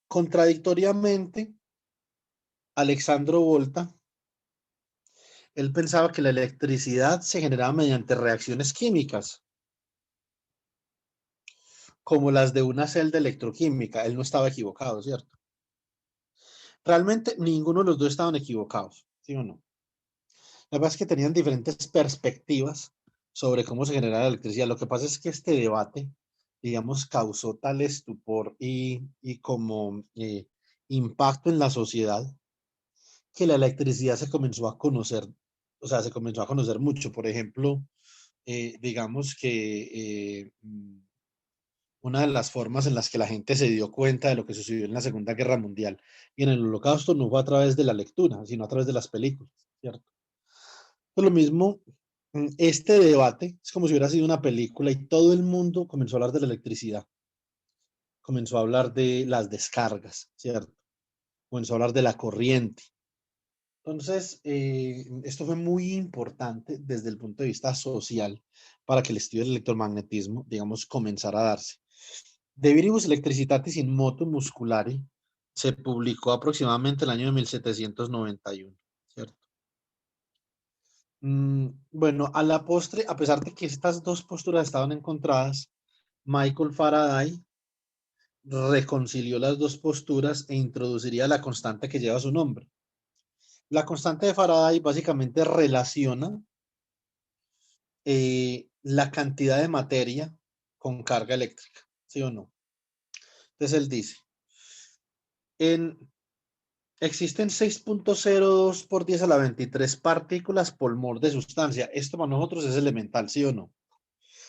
Contradictoriamente, Alessandro Volta, él pensaba que la electricidad se generaba mediante reacciones químicas, como las de una celda electroquímica. Él no estaba equivocado, ¿cierto? Realmente ninguno de los dos estaban equivocados, ¿sí o no? La verdad es que tenían diferentes perspectivas sobre cómo se genera la electricidad. Lo que pasa es que este debate, digamos, causó tal estupor y como impacto en la sociedad que la electricidad se comenzó a conocer, o sea, se comenzó a conocer mucho. Por ejemplo, digamos que una de las formas en las que la gente se dio cuenta de lo que sucedió en la Segunda Guerra Mundial y en el Holocausto no fue a través de la lectura, sino a través de las películas, ¿cierto? Por lo mismo, este debate es como si hubiera sido una película y todo el mundo comenzó a hablar de la electricidad, comenzó a hablar de las descargas, ¿cierto? Comenzó a hablar de la corriente. Entonces, esto fue muy importante desde el punto de vista social, para que el estudio del electromagnetismo, digamos, comenzara a darse. De Viribus Electricitatis in Motu Musculari se publicó aproximadamente el año de 1791, ¿cierto? Bueno, a la postre, a pesar de que estas dos posturas estaban encontradas, Michael Faraday reconcilió las dos posturas e introduciría la constante que lleva su nombre. La constante de Faraday básicamente relaciona la cantidad de materia con carga eléctrica, ¿sí o no? Entonces él dice, existen 6.02 por 10 a la 23 partículas por mol de sustancia. Esto para nosotros es elemental, ¿sí o no?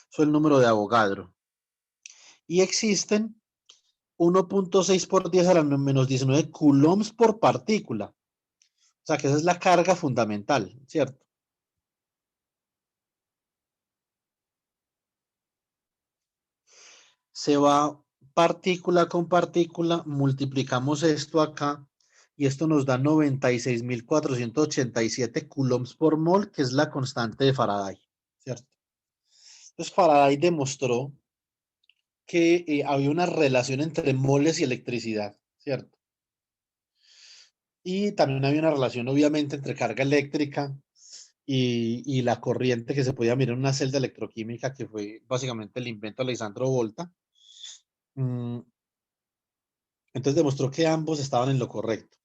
Eso es el número de Avogadro. Y existen 1.6 por 10 a la menos 19 coulombs por partícula. O sea que esa es la carga fundamental, ¿cierto? Se va partícula con partícula, multiplicamos esto acá y esto nos da 96.487 coulombs por mol, que es la constante de Faraday, ¿cierto? Entonces Faraday demostró que había una relación entre moles y electricidad, ¿cierto? Y también había una relación, obviamente, entre carga eléctrica y la corriente que se podía mirar en una celda electroquímica, que fue básicamente el invento de Alessandro Volta. Entonces demostró que ambos estaban en lo correcto.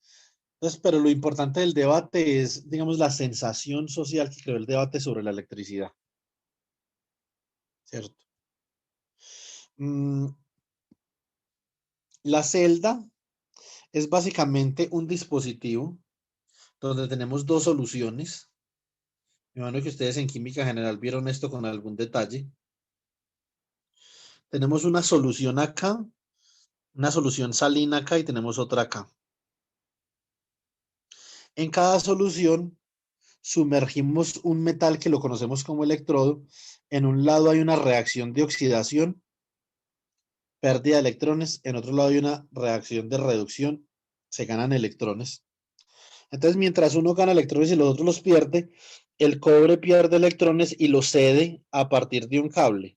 Entonces, pero lo importante del debate es, digamos, la sensación social que creó el debate sobre la electricidad, ¿cierto? La celda es básicamente un dispositivo donde tenemos dos soluciones. Me imagino que ustedes en química general vieron esto con algún detalle. Tenemos una solución acá, una solución salina acá y tenemos otra acá. En cada solución sumergimos un metal que lo conocemos como electrodo. En un lado hay una reacción de oxidación, pérdida de electrones. En otro lado hay una reacción de reducción, se ganan electrones. Entonces, mientras uno gana electrones y los otros los pierde, el cobre pierde electrones y los cede a partir de un cable.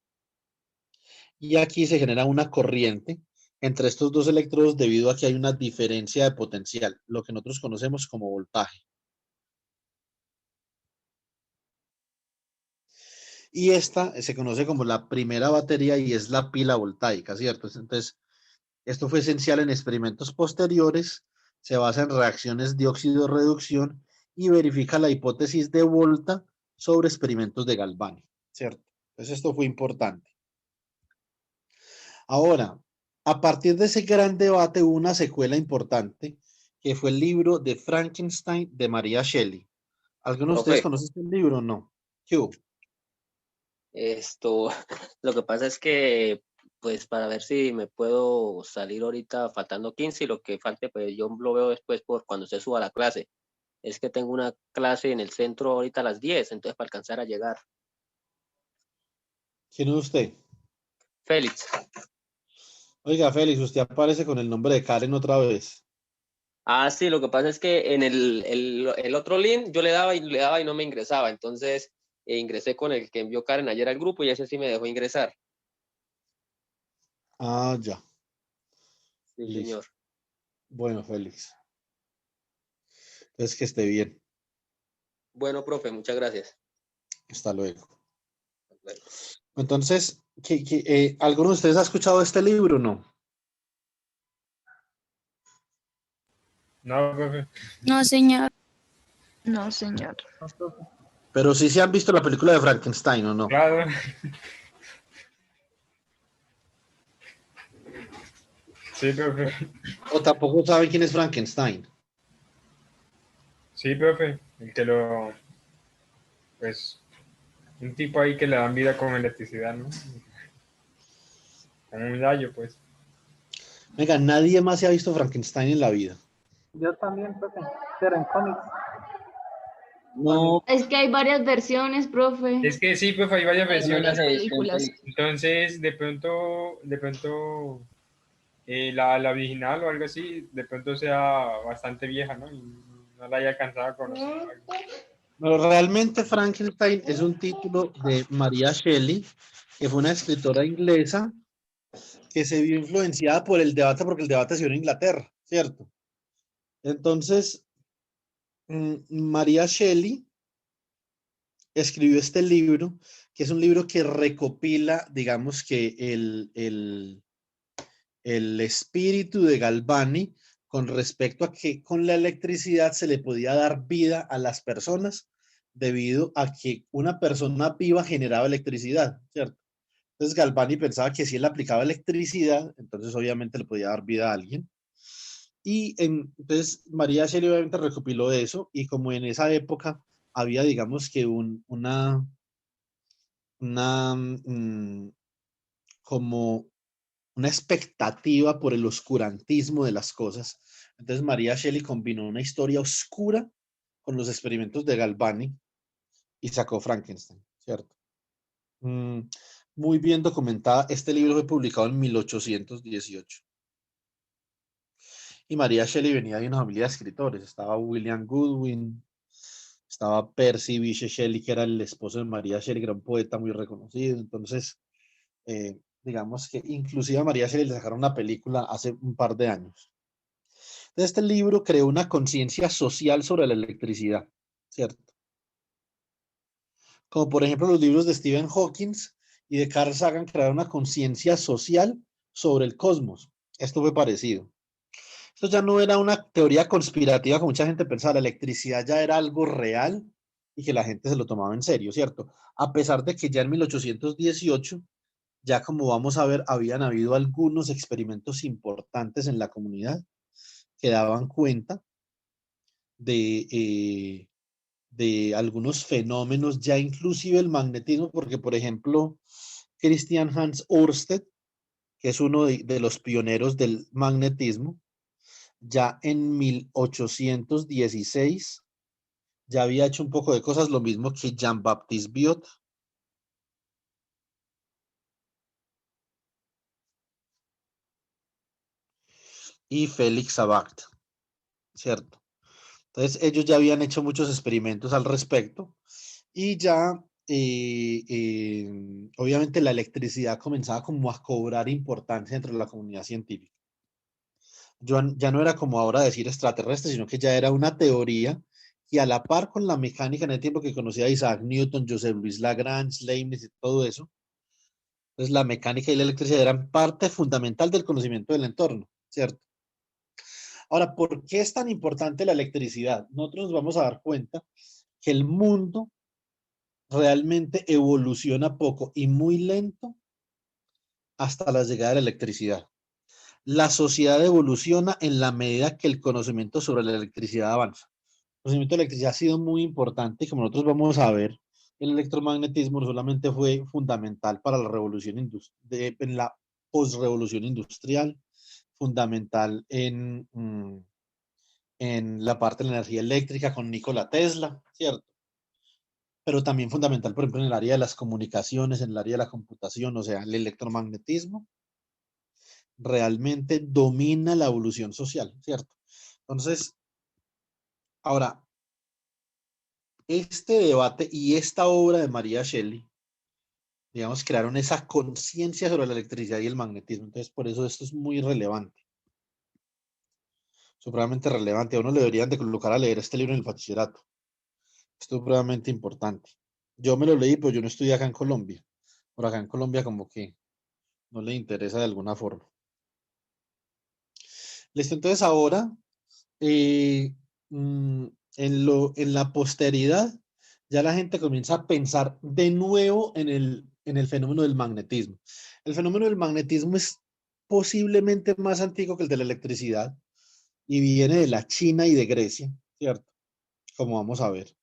Y aquí se genera una corriente entre estos dos electrodos debido a que hay una diferencia de potencial, lo que nosotros conocemos como voltaje. Y esta se conoce como la primera batería y es la pila voltaica, ¿cierto? Entonces, esto fue esencial en experimentos posteriores, se basa en reacciones de óxido-reducción y verifica la hipótesis de Volta sobre experimentos de Galvani, ¿cierto? Entonces, esto fue importante. Ahora, a partir de ese gran debate hubo una secuela importante, que fue el libro de Frankenstein de María Shelley. ¿Alguno de ustedes conoce este libro o no? ¿Qué hubo? Lo que pasa es que, pues, para ver si me puedo salir ahorita faltando 15 y lo que falte, pues yo lo veo después por cuando se suba a la clase. Es que tengo una clase en el centro ahorita a las 10, entonces para alcanzar a llegar. ¿Quién es usted? Félix. Oiga, Félix, usted aparece con el nombre de Karen otra vez. Ah, sí, lo que pasa es que en el otro link yo le daba y no me ingresaba, entonces ingresé con el que envió Karen ayer al grupo y ese sí me dejó ingresar. Ah, ya. Sí, Listo. señor. Bueno, Félix. Entonces, que esté bien. Bueno, profe, muchas gracias. Hasta luego. Hasta luego. Entonces, ¿alguno de ustedes ha escuchado este libro o no? No, profe. No, señor. No, señor. No, profe. Pero sí se han visto la película de Frankenstein o no. Claro. Sí, profe. O tampoco saben quién es Frankenstein. Sí, profe. El que lo... Pues... Un tipo ahí que le dan vida con electricidad, ¿no? Como un gallo, pues. Venga, nadie más se ha visto Frankenstein en la vida. Yo también, profe, pero en cómics. No, Es que hay varias versiones, profe. Es que sí, profe, hay varias Hay varias versiones. películas. Entonces, de pronto... la original o algo así, de pronto sea bastante vieja, ¿no? Y no la haya alcanzado a conocer. Pero realmente Frankenstein es un título de María Shelley, que fue una escritora inglesa que se vio influenciada por el debate, porque el debate se dio en Inglaterra, ¿cierto? Entonces, María Shelley escribió este libro, que es un libro que recopila, digamos que el espíritu de Galvani con respecto a que con la electricidad se le podía dar vida a las personas debido a que una persona viva generaba electricidad, ¿cierto? Entonces Galvani pensaba que si él aplicaba electricidad, entonces obviamente le podía dar vida a alguien. Entonces María Shelley obviamente recopiló eso y como en esa época había, digamos que una como una expectativa por el oscurantismo de las cosas. Entonces María Shelley combinó una historia oscura con los experimentos de Galvani y sacó Frankenstein, ¿cierto? Muy bien documentada. Este libro fue publicado en 1818. Y María Shelley venía de una familia de escritores. Estaba William Goodwin, estaba Percy Bysshe Shelley, que era el esposo de María Shelley, que era un poeta muy reconocido. Entonces, digamos que inclusive a María Shelley le sacaron una película hace un par de años. Este libro creó una conciencia social sobre la electricidad, ¿cierto? Como por ejemplo los libros de Stephen Hawking y de Carl Sagan crearon una conciencia social sobre el cosmos. Esto fue parecido. Esto ya no era una teoría conspirativa como mucha gente pensaba, la electricidad ya era algo real y que la gente se lo tomaba en serio, ¿cierto? A pesar de que ya en 1818, ya como vamos a ver, habían habido algunos experimentos importantes en la comunidad que daban cuenta de, de algunos fenómenos, ya inclusive el magnetismo, porque por ejemplo, Christian Hans Ørsted, que es uno de los pioneros del magnetismo, ya en 1816 ya había hecho un poco de cosas, lo mismo que Jean-Baptiste Biot. Y Félix Savart, ¿cierto? Entonces ellos ya habían hecho muchos experimentos al respecto y ya obviamente la electricidad comenzaba como a cobrar importancia dentro de la comunidad científica. Ya no era como ahora decir extraterrestre, sino que ya era una teoría y a la par con la mecánica en el tiempo que conocía Isaac Newton, Joseph Louis Lagrange, Leibniz y todo eso. Entonces la mecánica y la electricidad eran parte fundamental del conocimiento del entorno, ¿cierto? Ahora, ¿por qué es tan importante la electricidad? Nosotros nos vamos a dar cuenta que el mundo realmente evoluciona poco y muy lento hasta la llegada de la electricidad. La sociedad evoluciona en la medida que el conocimiento sobre la electricidad avanza. El conocimiento de la electricidad ha sido muy importante y como nosotros vamos a ver, el electromagnetismo no solamente fue fundamental para la revolución en la posrevolución industrial, fundamental en la parte de la energía eléctrica con Nikola Tesla, ¿cierto? Pero también fundamental, por ejemplo, en el área de las comunicaciones, en el área de la computación, o sea, el electromagnetismo realmente domina la evolución social, ¿cierto? Entonces, ahora, este debate y esta obra de María Shelley, digamos, crearon esa conciencia sobre la electricidad y el magnetismo. Entonces, por eso esto es muy relevante, supremamente relevante. A uno le deberían de colocar a leer este libro en el bachillerato. Esto es supremamente importante. Yo me lo leí, pero yo no estudié acá en Colombia. Por acá en Colombia como que no le interesa de alguna forma. Listo, entonces ahora, eh, mm, en la posteridad, ya la gente comienza a pensar de nuevo en el fenómeno del magnetismo. El fenómeno del magnetismo es posiblemente más antiguo que el de la electricidad y viene de la China y de Grecia, ¿cierto? Como vamos a ver.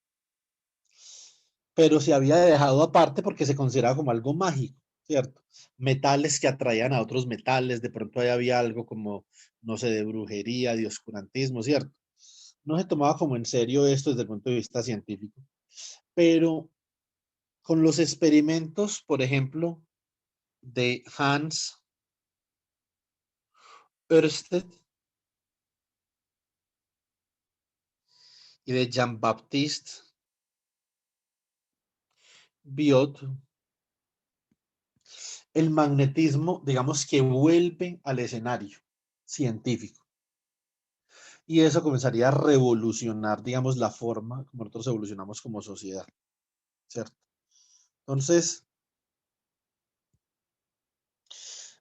Pero se había dejado aparte porque se consideraba como algo mágico, ¿cierto? Metales que atraían a otros metales, de pronto ahí había algo como, no sé, de brujería, de oscurantismo, ¿cierto? No se tomaba como en serio esto desde el punto de vista científico, pero con los experimentos, por ejemplo, de Hans Ørsted y de Jean-Baptiste Biot, el magnetismo, digamos que vuelve al escenario científico. Y eso comenzaría a revolucionar, digamos, la forma como nosotros evolucionamos como sociedad, ¿cierto? Entonces,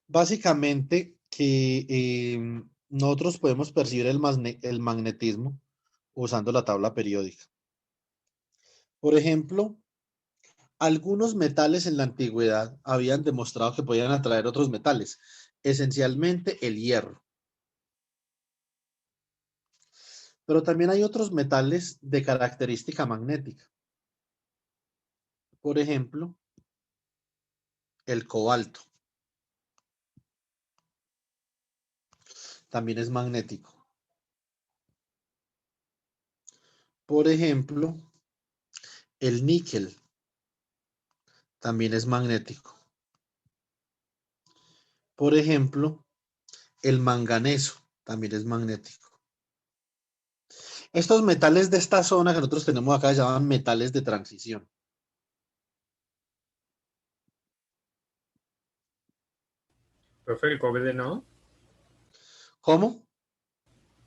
básicamente que nosotros podemos percibir el magnetismo usando la tabla periódica. Por ejemplo, algunos metales en la antigüedad habían demostrado que podían atraer otros metales, esencialmente el hierro. Pero también hay otros metales de característica magnética. Por ejemplo, el cobalto. También es magnético. Por ejemplo, el níquel también es magnético. Por ejemplo, el manganeso también es magnético. Estos metales de esta zona que nosotros tenemos acá se llaman metales de transición. Profe, ¿el cobre no? ¿Cómo?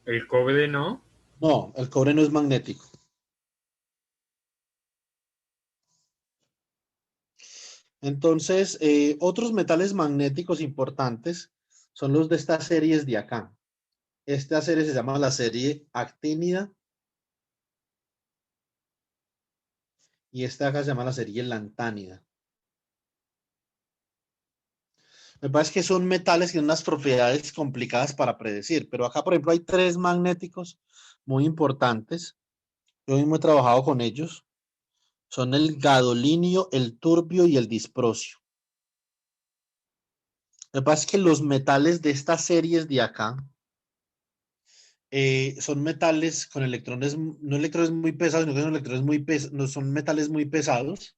¿El cobre no? No, el cobre no es magnético. Entonces, otros metales magnéticos importantes son los de estas series de acá. Esta serie se llama la serie actínida y esta acá se llama la serie lantánida. Me parece que son metales que tienen unas propiedades complicadas para predecir, pero acá, por ejemplo, hay tres magnéticos muy importantes. Yo mismo he trabajado con ellos. Son el gadolinio, el turbio y el disprosio. Lo que pasa es que los metales de estas series de acá son metales con electrones, no electrones muy pesados, sino que son electrones muy no son metales muy pesados.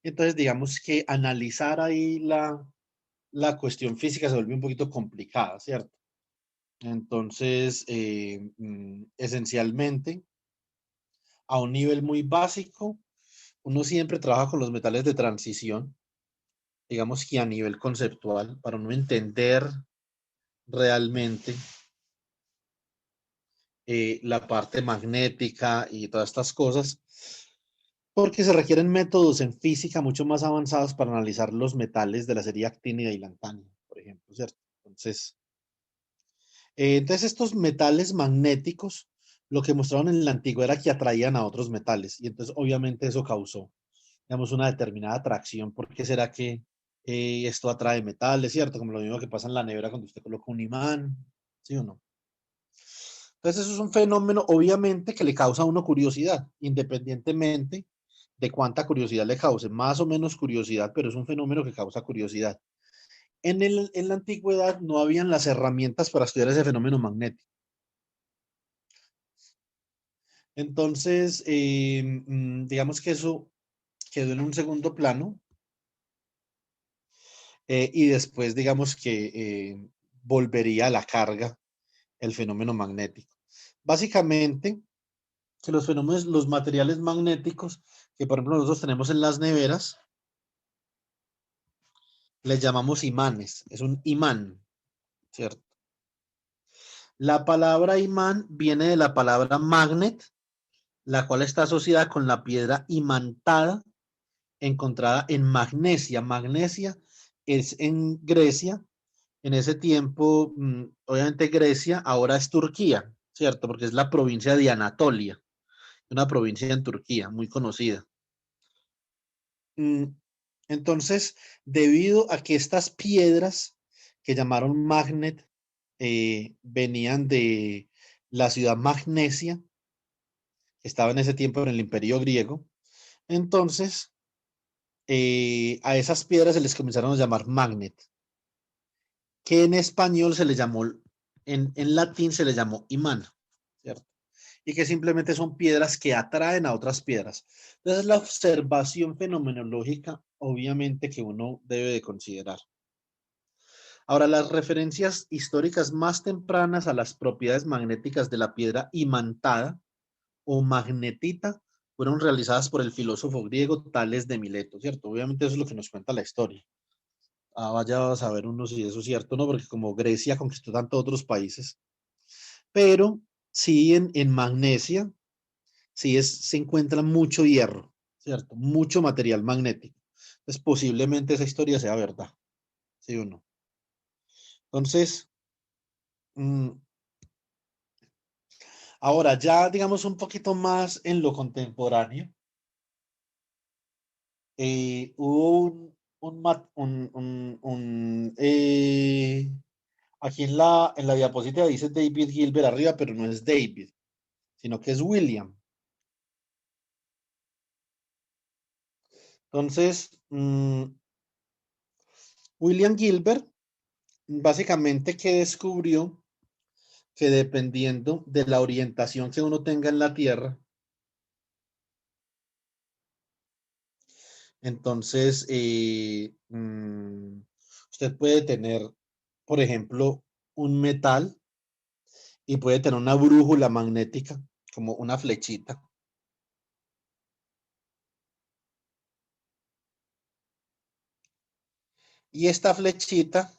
Entonces, digamos que analizar ahí la cuestión física se vuelve un poquito complicada, ¿cierto? Entonces, esencialmente, a un nivel muy básico, uno siempre trabaja con los metales de transición, digamos que a nivel conceptual, para uno entender realmente la parte magnética y todas estas cosas, porque se requieren métodos en física mucho más avanzados para analizar los metales de la serie actínida y lantánida, por ejemplo, ¿cierto? Entonces estos metales magnéticos, lo que mostraron en la antigüedad era que atraían a otros metales, y entonces obviamente eso causó, digamos, una determinada atracción. ¿Por qué será que esto atrae metales, cierto? Como lo mismo que pasa en la nevera cuando usted coloca un imán, ¿sí o no? Entonces eso es un fenómeno, obviamente, que le causa a uno curiosidad, independientemente de cuánta curiosidad le cause, más o menos curiosidad, pero es un fenómeno que causa curiosidad. En la antigüedad no habían las herramientas para estudiar ese fenómeno magnético. Entonces, digamos que eso quedó en un segundo plano y después, digamos que volvería a la carga el fenómeno magnético. Básicamente, que los fenómenos, los materiales magnéticos que, por ejemplo, nosotros tenemos en las neveras, les llamamos imanes. Es un imán, ¿cierto? La palabra imán viene de la palabra magnet, la cual está asociada con la piedra imantada encontrada en Magnesia. Magnesia es en Grecia. En ese tiempo, obviamente Grecia ahora es Turquía, ¿cierto? Porque es la provincia de Anatolia, una provincia en Turquía muy conocida. Entonces, debido a que estas piedras que llamaron magnet venían de la ciudad Magnesia, que estaba en ese tiempo en el Imperio Griego, entonces a esas piedras se les comenzaron a llamar magnet, que en español se le llamó, en latín se le llamó imán, ¿cierto? Y que simplemente son piedras que atraen a otras piedras. Entonces, la observación fenomenológica, obviamente, que uno debe de considerar. Ahora, las referencias históricas más tempranas a las propiedades magnéticas de la piedra imantada o magnetita fueron realizadas por el filósofo griego Tales de Mileto, ¿cierto? Obviamente eso es lo que nos cuenta la historia. Vaya a saber uno si eso es cierto o no, porque como Grecia conquistó tantos otros países. Pero sí en Magnesia, sí se encuentra mucho hierro, ¿cierto? Mucho material magnético. Entonces posiblemente esa historia sea verdad, ¿sí o no? Entonces, ahora ya digamos un poquito más en lo contemporáneo. Hubo aquí en la diapositiva dice David Gilbert arriba, pero no es David, sino que es William. Entonces, William Gilbert, básicamente que descubrió que dependiendo de la orientación que uno tenga en la Tierra, entonces usted puede tener, por ejemplo, un metal y puede tener una brújula magnética, como una flechita. Y esta flechita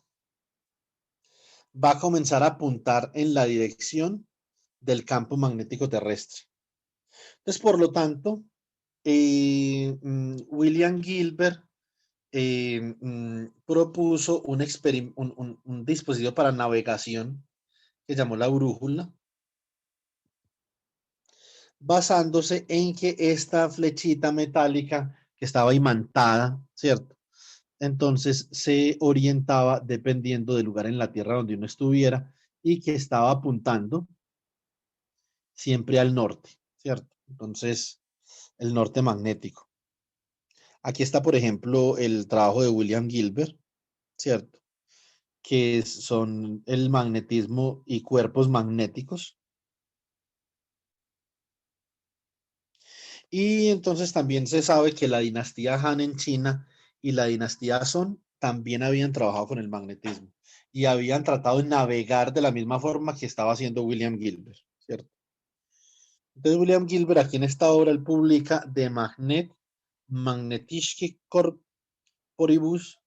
va a comenzar a apuntar en la dirección del campo magnético terrestre. Entonces, por lo tanto, William Gilbert propuso un dispositivo para navegación que llamó la brújula, basándose en que esta flechita metálica que estaba imantada, ¿cierto? Entonces se orientaba dependiendo del lugar en la Tierra donde uno estuviera y que estaba apuntando siempre al norte, ¿cierto? Entonces, el norte magnético. Aquí está, por ejemplo, el trabajo de William Gilbert, ¿cierto? Que son el magnetismo y cuerpos magnéticos. Y entonces también se sabe que la dinastía Han en China y la dinastía Song también habían trabajado con el magnetismo y habían tratado de navegar de la misma forma que estaba haciendo William Gilbert, ¿cierto? Entonces William Gilbert aquí en esta obra él publica De Magnet Magnetische Corporibus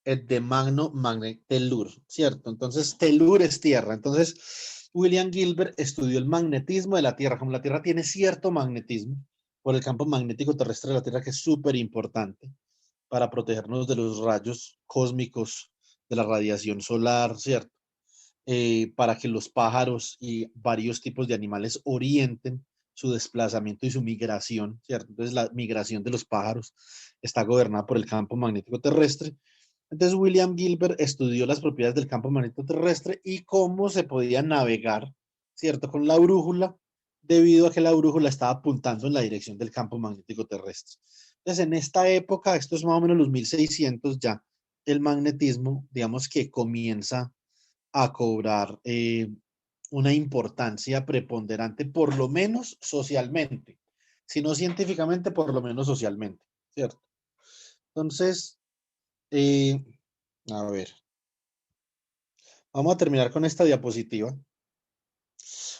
et de Magno Magnet Tellur, ¿cierto? Entonces Tellur es tierra. Entonces William Gilbert estudió el magnetismo de la Tierra. Como la Tierra tiene cierto magnetismo por el campo magnético terrestre de la Tierra, que es súper importante para protegernos de los rayos cósmicos, de la radiación solar, ¿cierto? Para que los pájaros y varios tipos de animales orienten su desplazamiento y su migración, ¿cierto? Entonces la migración de los pájaros está gobernada por el campo magnético terrestre. Entonces William Gilbert estudió las propiedades del campo magnético terrestre y cómo se podía navegar, ¿cierto? Con la brújula, debido a que la brújula estaba apuntando en la dirección del campo magnético terrestre. Entonces en esta época, esto es más o menos los 1600 ya, el magnetismo, digamos que comienza a cobrar una importancia preponderante, por lo menos socialmente, si no científicamente, por lo menos socialmente, ¿cierto? Entonces, a ver, vamos a terminar con esta diapositiva.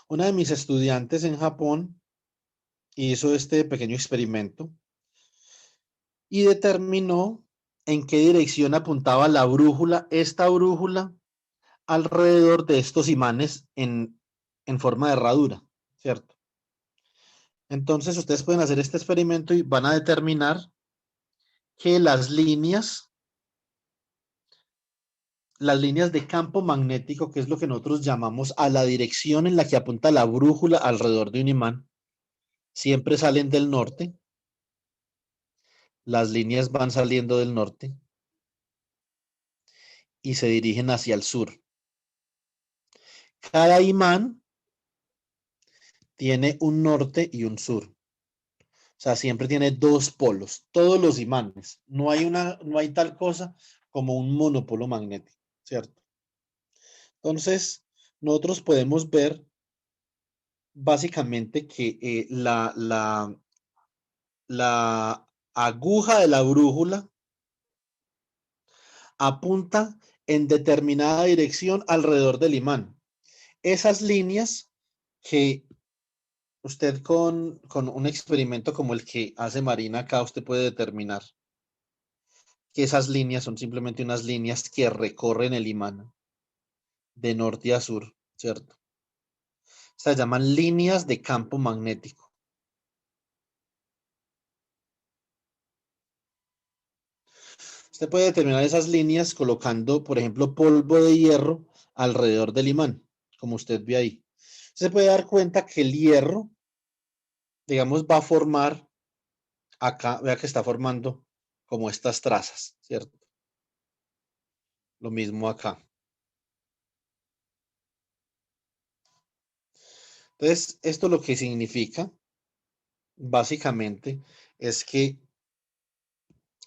Una de mis estudiantes en Japón hizo este pequeño experimento y determinó en qué dirección apuntaba la brújula, esta brújula, alrededor de estos imanes en forma de herradura, ¿cierto? Entonces ustedes pueden hacer este experimento y van a determinar que las líneas de campo magnético, que es lo que nosotros llamamos a la dirección en la que apunta la brújula alrededor de un imán, siempre salen del norte. Las líneas van saliendo del norte y se dirigen hacia el sur. Cada imán tiene un norte y un sur. O sea, siempre tiene dos polos, todos los imanes. No hay tal cosa como un monopolo magnético, ¿cierto? Entonces, nosotros podemos ver básicamente que la aguja de la brújula apunta en determinada dirección alrededor del imán. Esas líneas que usted con un experimento como el que hace Marina acá, usted puede determinar que esas líneas son simplemente unas líneas que recorren el imán de norte a sur, ¿cierto? Se llaman líneas de campo magnético. Usted puede determinar esas líneas colocando, por ejemplo, polvo de hierro alrededor del imán, como usted ve ahí. Se puede dar cuenta que el hierro, digamos, va a formar acá, vea que está formando como estas trazas, ¿cierto? Lo mismo acá. Entonces, esto lo que significa, básicamente, es que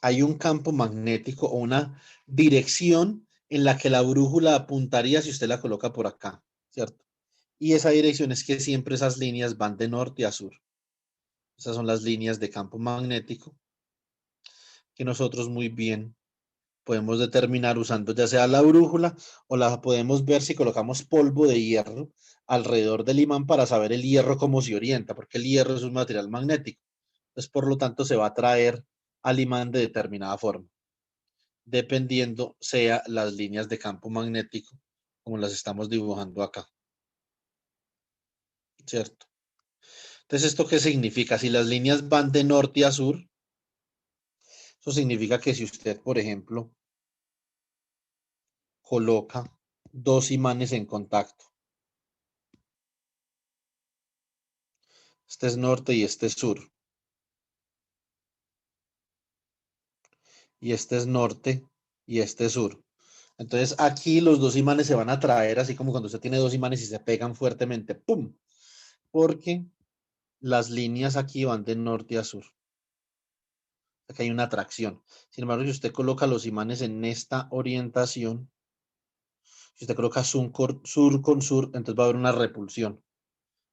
hay un campo magnético o una dirección en la que la brújula apuntaría si usted la coloca por acá, ¿cierto? Y esa dirección es que siempre esas líneas van de norte a sur. Esas son las líneas de campo magnético que nosotros muy bien podemos determinar usando ya sea la brújula o la podemos ver si colocamos polvo de hierro alrededor del imán para saber el hierro cómo se orienta, porque el hierro es un material magnético. Entonces, por lo tanto, se va a atraer al imán de determinada forma, dependiendo sea las líneas de campo magnético como las estamos dibujando acá. ¿Cierto? Entonces, ¿esto qué significa? Si las líneas van de norte a sur, eso significa que si usted, por ejemplo, coloca dos imanes en contacto, este es norte y este es sur, y este es norte y este es sur. Entonces aquí los dos imanes se van a atraer, así como cuando usted tiene dos imanes y se pegan fuertemente, ¡pum! Porque las líneas aquí van de norte a sur. Aquí hay una atracción. Sin embargo, si usted coloca los imanes en esta orientación, si usted coloca sur con sur, entonces va a haber una repulsión,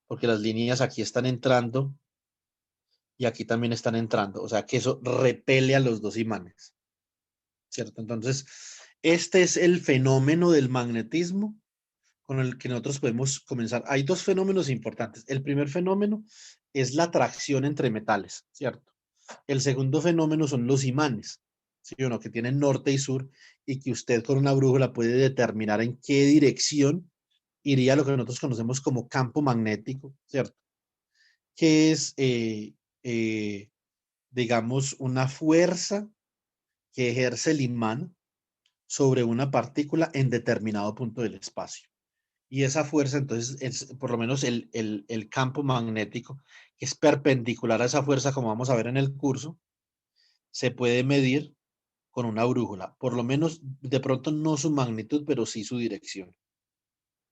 porque las líneas aquí están entrando y aquí también están entrando. O sea que eso repele a los dos imanes, ¿cierto? Entonces, este es el fenómeno del magnetismo con el que nosotros podemos comenzar. Hay dos fenómenos importantes. El primer fenómeno es la atracción entre metales, ¿cierto? El segundo fenómeno son los imanes, ¿sí o no? Que tienen norte y sur y que usted con una brújula puede determinar en qué dirección iría lo que nosotros conocemos como campo magnético, ¿cierto? Que es, digamos, una fuerza que ejerce el imán sobre una partícula en determinado punto del espacio. Y esa fuerza, entonces, es por lo menos el campo magnético, que es perpendicular a esa fuerza, como vamos a ver en el curso, se puede medir con una brújula. Por lo menos, de pronto no su magnitud, pero sí su dirección.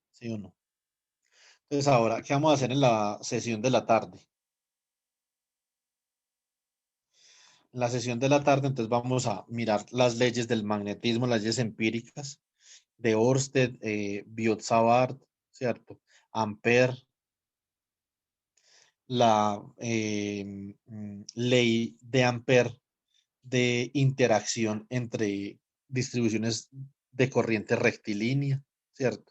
¿Sí o no? Entonces, ahora, ¿qué vamos a hacer en la sesión de la tarde? En la sesión de la tarde, entonces, vamos a mirar las leyes del magnetismo, las leyes empíricas de Ørsted, Biot-Savart, ¿cierto? Ampère, la ley de Ampère de interacción entre distribuciones de corriente rectilínea, ¿cierto?